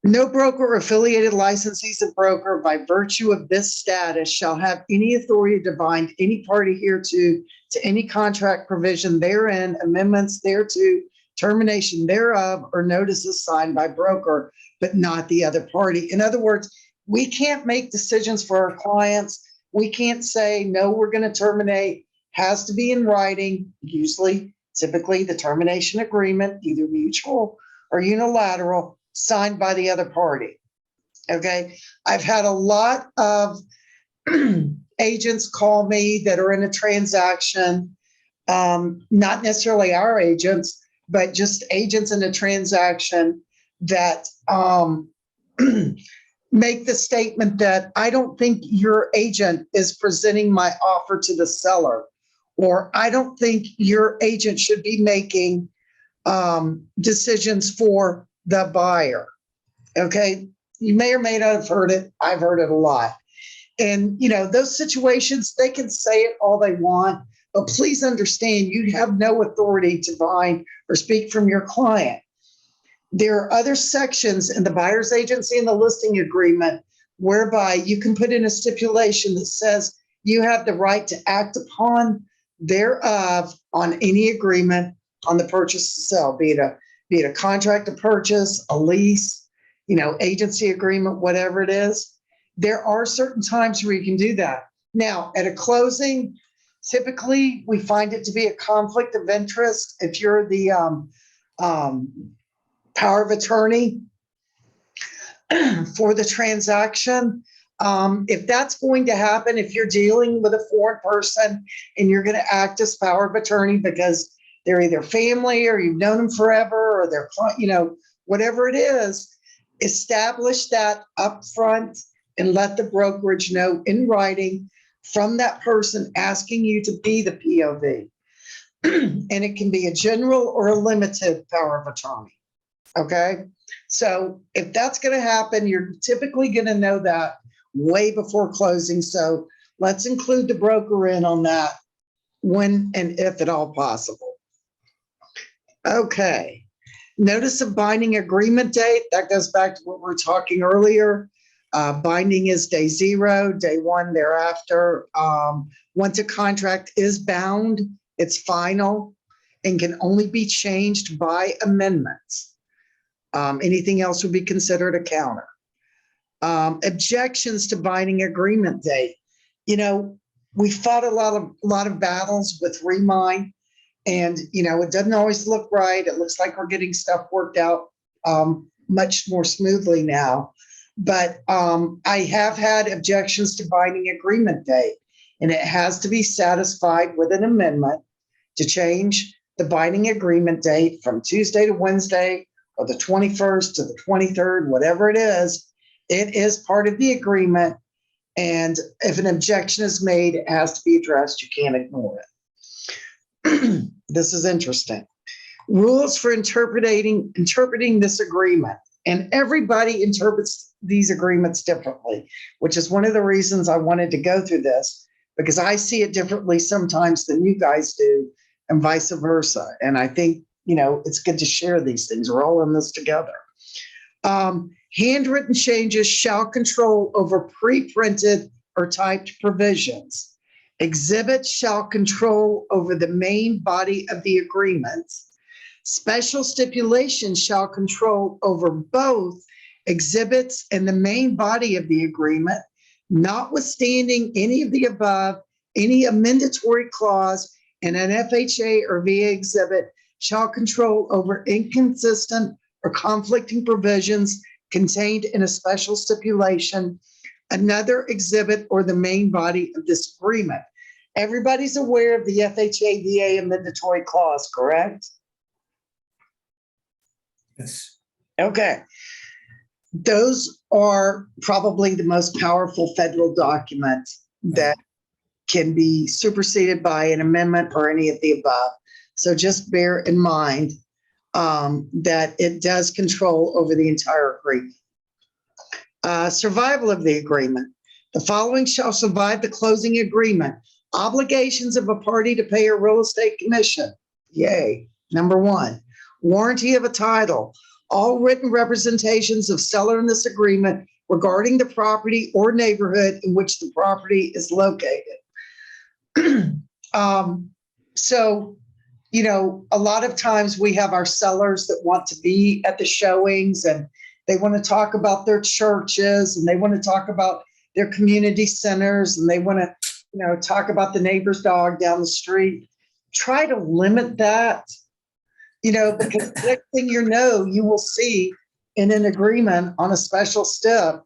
No broker or affiliated licensees of broker by virtue of this status shall have any authority to bind any party hereto to any contract provision therein, amendments thereto, termination thereof, or notices signed by broker, but not the other party. In other words, we can't make decisions for our clients. We can't say, no, we're going to terminate. Has to be in writing, typically the termination agreement, either mutual or unilateral, signed by the other party. Okay. I've had a lot of agents call me that are in a transaction, not necessarily our agents, but just agents in a transaction that make the statement that I don't think your agent is presenting my offer to the seller, or I don't think your agent should be making decisions for the buyer. Okay. You may or may not have heard it. I've heard it a lot. And, those situations, they can say it all they want, but please understand you have no authority to bind or speak from your client. There are other sections in the buyer's agency and the listing agreement whereby you can put in a stipulation that says you have the right to act upon thereof on any agreement on the purchase to sell, be it a contract to purchase, a lease, agency agreement, whatever it is. There are certain times where you can do that. Now, at a closing, typically we find it to be a conflict of interest. If you're the power of attorney for the transaction, if that's going to happen, if you're dealing with a foreign person and you're going to act as power of attorney because they're either family or you've known them forever or they're, whatever it is, establish that up front and let the brokerage know in writing from that person asking you to be the POV. And it can be a general or a limited power of attorney. Okay. So if that's going to happen, you're typically going to know that way before closing. So let's include the broker in on that when and if at all possible. Okay. Notice of binding agreement date. That goes back to what we were talking earlier. Binding is day 0, day 1 thereafter. Once a contract is bound, it's final and can only be changed by amendments. Anything else would be considered a counter. Objections to binding agreement date. We fought a lot of battles with Remind, and it doesn't always look right. It looks like we're getting stuff worked out much more smoothly now. But I have had objections to binding agreement date, and it has to be satisfied with an amendment to change the binding agreement date from Tuesday to Wednesday, or the 21st to the 23rd, whatever it is. It is part of the agreement. And if an objection is made, it has to be addressed. You can't ignore it. This is interesting. Rules for interpreting this agreement. And everybody interprets these agreements differently, which is one of the reasons I wanted to go through this, because I see it differently sometimes than you guys do, and vice versa. And I think, it's good to share these things. We're all in this together. Handwritten changes shall control over pre-printed or typed provisions. Exhibits shall control over the main body of the agreement. Special stipulations shall control over both exhibits and the main body of the agreement, notwithstanding any of the above. Any amendatory clause in an FHA or VA exhibit shall control over inconsistent or conflicting provisions contained in a special stipulation, another exhibit, or the main body of this agreement. Everybody's aware of the FHA VA amendatory clause, correct? Yes. Okay. Those are probably the most powerful federal documents that can be superseded by an amendment or any of the above. So just bear in mind that it does control over the entire agreement. Survival of the agreement. The following shall survive the closing agreement. Obligations of a party to pay a real estate commission. Yay. Number one, warranty of a title. All written representations of seller in this agreement regarding the property or neighborhood in which the property is located. So, a lot of times we have our sellers that want to be at the showings, and they want to talk about their churches, and they want to talk about their community centers, and they want to, talk about the neighbor's dog down the street. Try to limit that, because the next thing you will see in an agreement on a special step,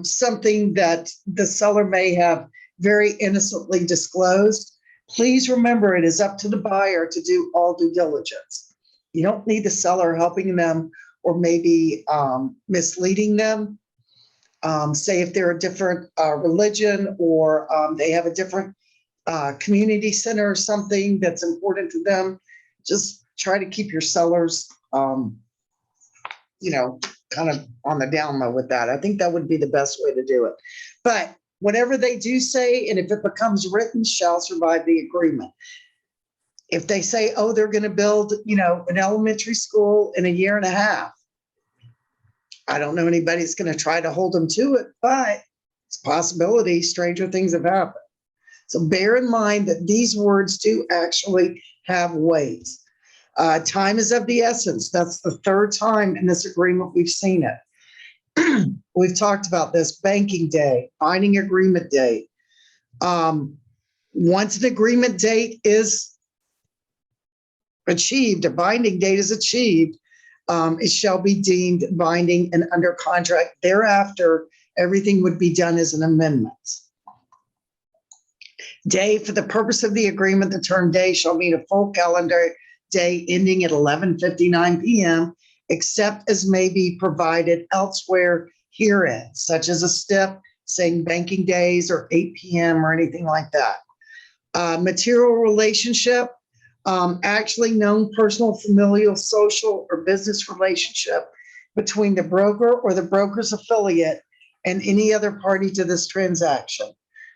something that the seller may have very innocently disclosed. Please remember, it is up to the buyer to do all due diligence. You don't need the seller helping them or maybe misleading them. Say if they're a different religion, or they have a different community center or something that's important to them, just try to keep your sellers, kind of on the down low with that. I think that would be the best way to do it. But whatever they do say, and if it becomes written, shall survive the agreement. If they say, oh, they're going to build, an elementary school in a year and a half, I don't know anybody's going to try to hold them to it, but it's a possibility. Stranger things have happened. So bear in mind that these words do actually have weight. Time is of the essence. That's the third time in this agreement we've seen it. We've talked about this: banking day, binding agreement date. Once an agreement date is achieved, a binding date is achieved, it shall be deemed binding and under contract. Thereafter, everything would be done as an amendment. Day, for the purpose of the agreement, the term day shall mean a full calendar day ending at 11:59 p.m., except as may be provided elsewhere herein, such as a step saying banking days or 8 p.m. or anything like that. Material relationship, actually known personal, familial, social, or business relationship between the broker or the broker's affiliate and any other party to this transaction,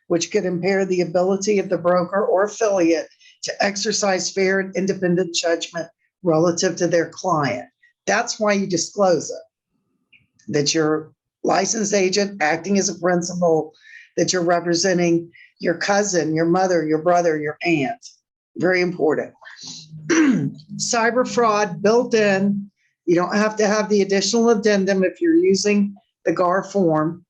which could impair the ability of the broker or affiliate to exercise fair and independent judgment relative to their client. That's why you disclose it, that you're licensed agent acting as a principal, that you're representing your cousin, your mother, your brother, your aunt. Very important. Cyber fraud built in. You don't have to have the additional addendum if you're using the GAR form.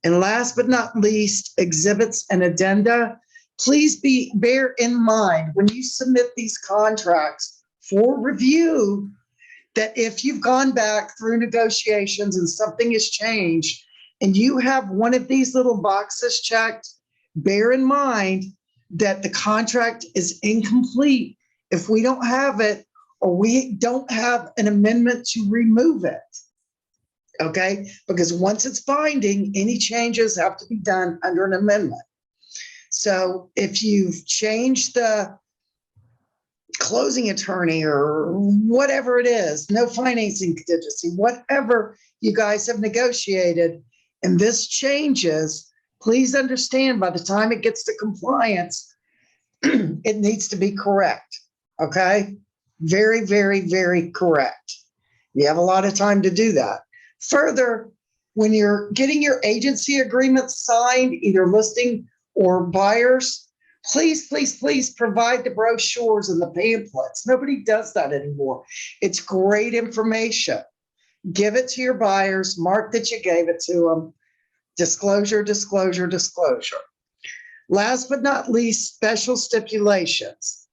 And last but not least, exhibits and addenda. Please bear in mind when you submit these contracts for review that if you've gone back through negotiations and something has changed and you have one of these little boxes checked, bear in mind that the contract is incomplete if we don't have it or we don't have an amendment to remove it. Okay, because once it's binding, any changes have to be done under an amendment. So if you've changed the closing attorney or whatever it is, no financing contingency, whatever you guys have negotiated, and this changes, please understand by the time it gets to compliance, it needs to be correct. Okay? Very, very, very correct. You have a lot of time to do that. Further, when you're getting your agency agreements signed, either listing or buyers, please, please, please provide the brochures and the pamphlets. Nobody does that anymore. It's great information. Give it to your buyers, mark that you gave it to them. Disclosure, disclosure, disclosure. Last but not least, special stipulations.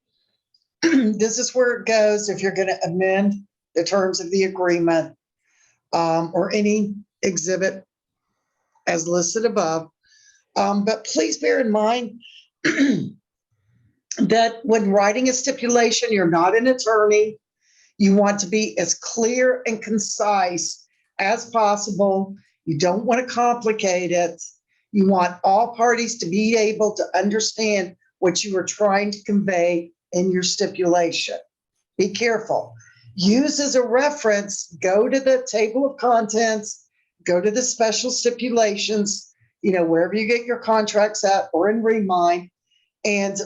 This is where it goes if you're going to amend the terms of the agreement or any exhibit as listed above. But please bear in mind that when writing a stipulation, you're not an attorney. You want to be as clear and concise as possible. You don't want to complicate it. You want all parties to be able to understand what you are trying to convey in your stipulation. Be careful. Use as a reference, go to the table of contents, go to the special stipulations, wherever you get your contracts at or in Remind, and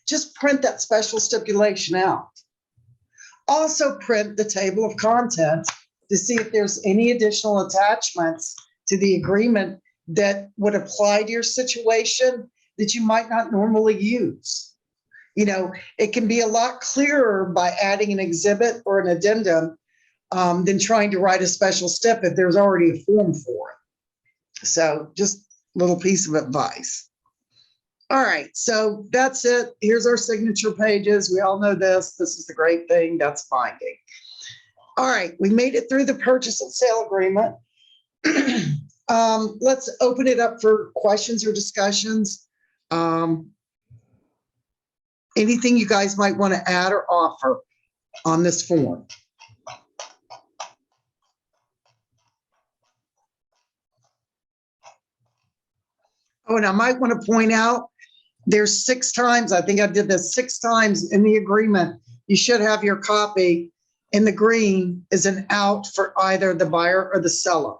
just print that special stipulation out. Also print the table of contents to see if there's any additional attachments to the agreement that would apply to your situation that you might not normally use. It can be a lot clearer by adding an exhibit or an addendum than trying to write a special stip if there's already a form for it. So just a little piece of advice. All right, so that's it. Here's our signature pages. We all know this. This is the great thing. That's binding. All right, we made it through the purchase and sale agreement. Let's open it up for questions or discussions. Anything you guys might want to add or offer on this form? Oh, and I might want to point out, there's 6 times, I think I did this 6 times in the agreement. You should have your copy in the green is an out for either the buyer or the seller.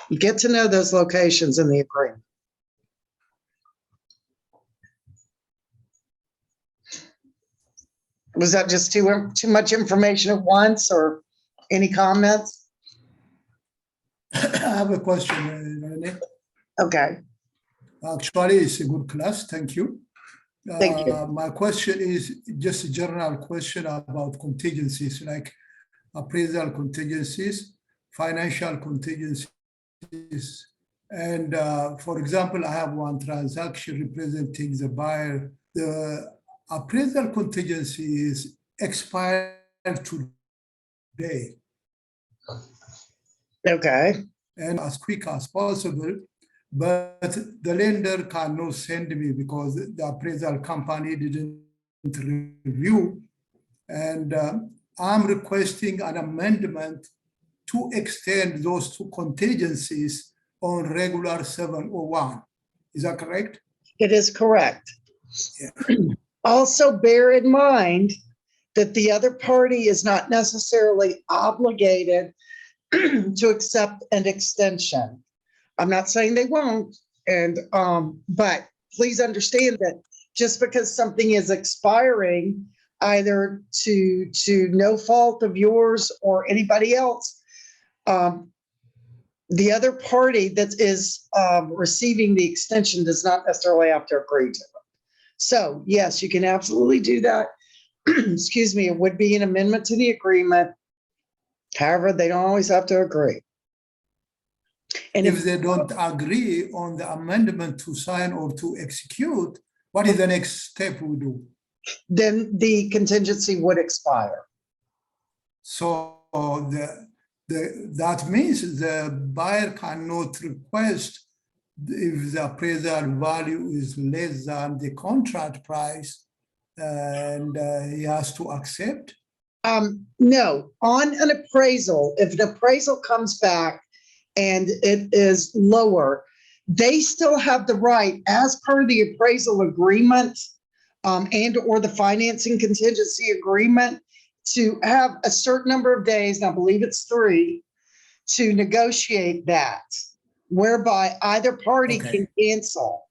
You get to know those locations in the agreement. Was that just too much information at once, or any comments? I have a question, Renee. Okay. Actually, it's a good class. Thank you. Thank you. My question is just a general question about contingencies, like appraisal contingencies, financial contingencies. And for example, I have one transaction representing the buyer. The appraisal contingency is expired today. Okay. And as quick as possible, but the lender cannot send me because the appraisal company didn't review. And I'm requesting an amendment to extend those 2 contingencies on regular 701. Is that correct? It is correct. Yeah. Also bear in mind that the other party is not necessarily obligated to accept an extension. I'm not saying they won't, but please understand that just because something is expiring, either to no fault of yours or anybody else, the other party that is receiving the extension does not necessarily have to agree to it. So yes, you can absolutely do that. Excuse me, it would be an amendment to the agreement. However, they don't always have to agree. And if they don't agree on the amendment to sign or to execute, what is the next step we do? Then the contingency would expire. So that means the buyer cannot request, if the appraisal value is less than the contract price, and he has to accept. No, on an appraisal, if an appraisal comes back and it is lower, they still have the right, as per the appraisal agreement, and or the financing contingency agreement, to have a certain number of days, and I believe it's 3, to negotiate that, whereby either party Okay. can cancel.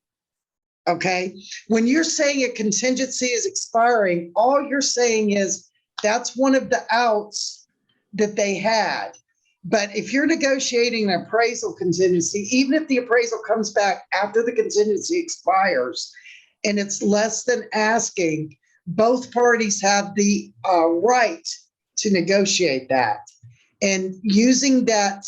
Okay, when you're saying a contingency is expiring, all you're saying is that's one of the outs that they had. But if you're negotiating an appraisal contingency, even if the appraisal comes back after the contingency expires and it's less than asking, both parties have the right to negotiate that. And using that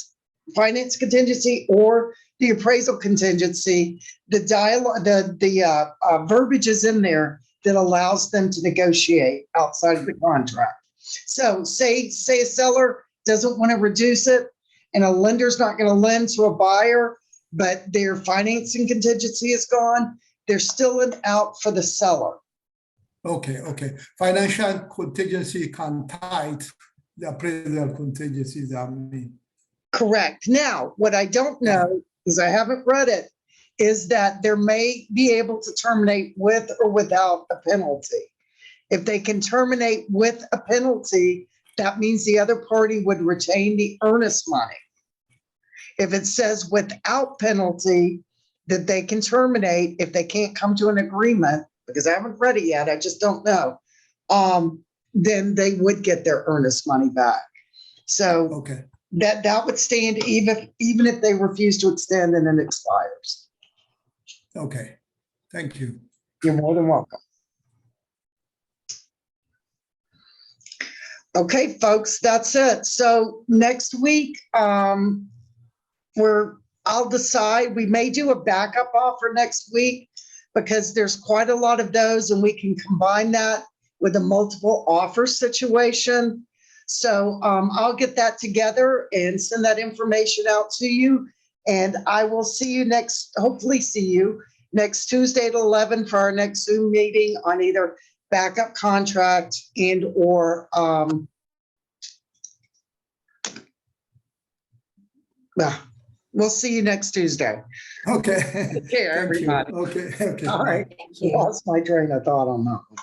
finance contingency or the appraisal contingency, the dialogue, the verbiage is in there that allows them to negotiate outside of the contract. So say a seller doesn't want to reduce it and a lender's not going to lend to a buyer, but their financing contingency is gone, there's still an out for the seller. Okay, okay. Financial contingency can tight the appraisal contingencies, I mean. Correct. Now, what I don't know, because I haven't read it, is that there may be able to terminate with or without a penalty. If they can terminate with a penalty, that means the other party would retain the earnest money. If it says without penalty, that they can terminate if they can't come to an agreement, because I haven't read it yet, I just don't know, then they would get their earnest money back. So Okay, that would stand even if they refuse to extend and it expires. okay. Thank you. You're more than welcome. Okay, folks, that's it. So next week, I'll decide, we may do a backup offer next week because there's quite a lot of those and we can combine that with a multiple offer situation. So I'll get that together and send that information out to you. And I will see you hopefully see you next Tuesday at 11 for our next Zoom meeting on either backup contract and or we'll see you next Tuesday. Okay. Take care, Thank you. everybody. Okay, okay. All bye. right. Thank you. Lost my train of thought on that one.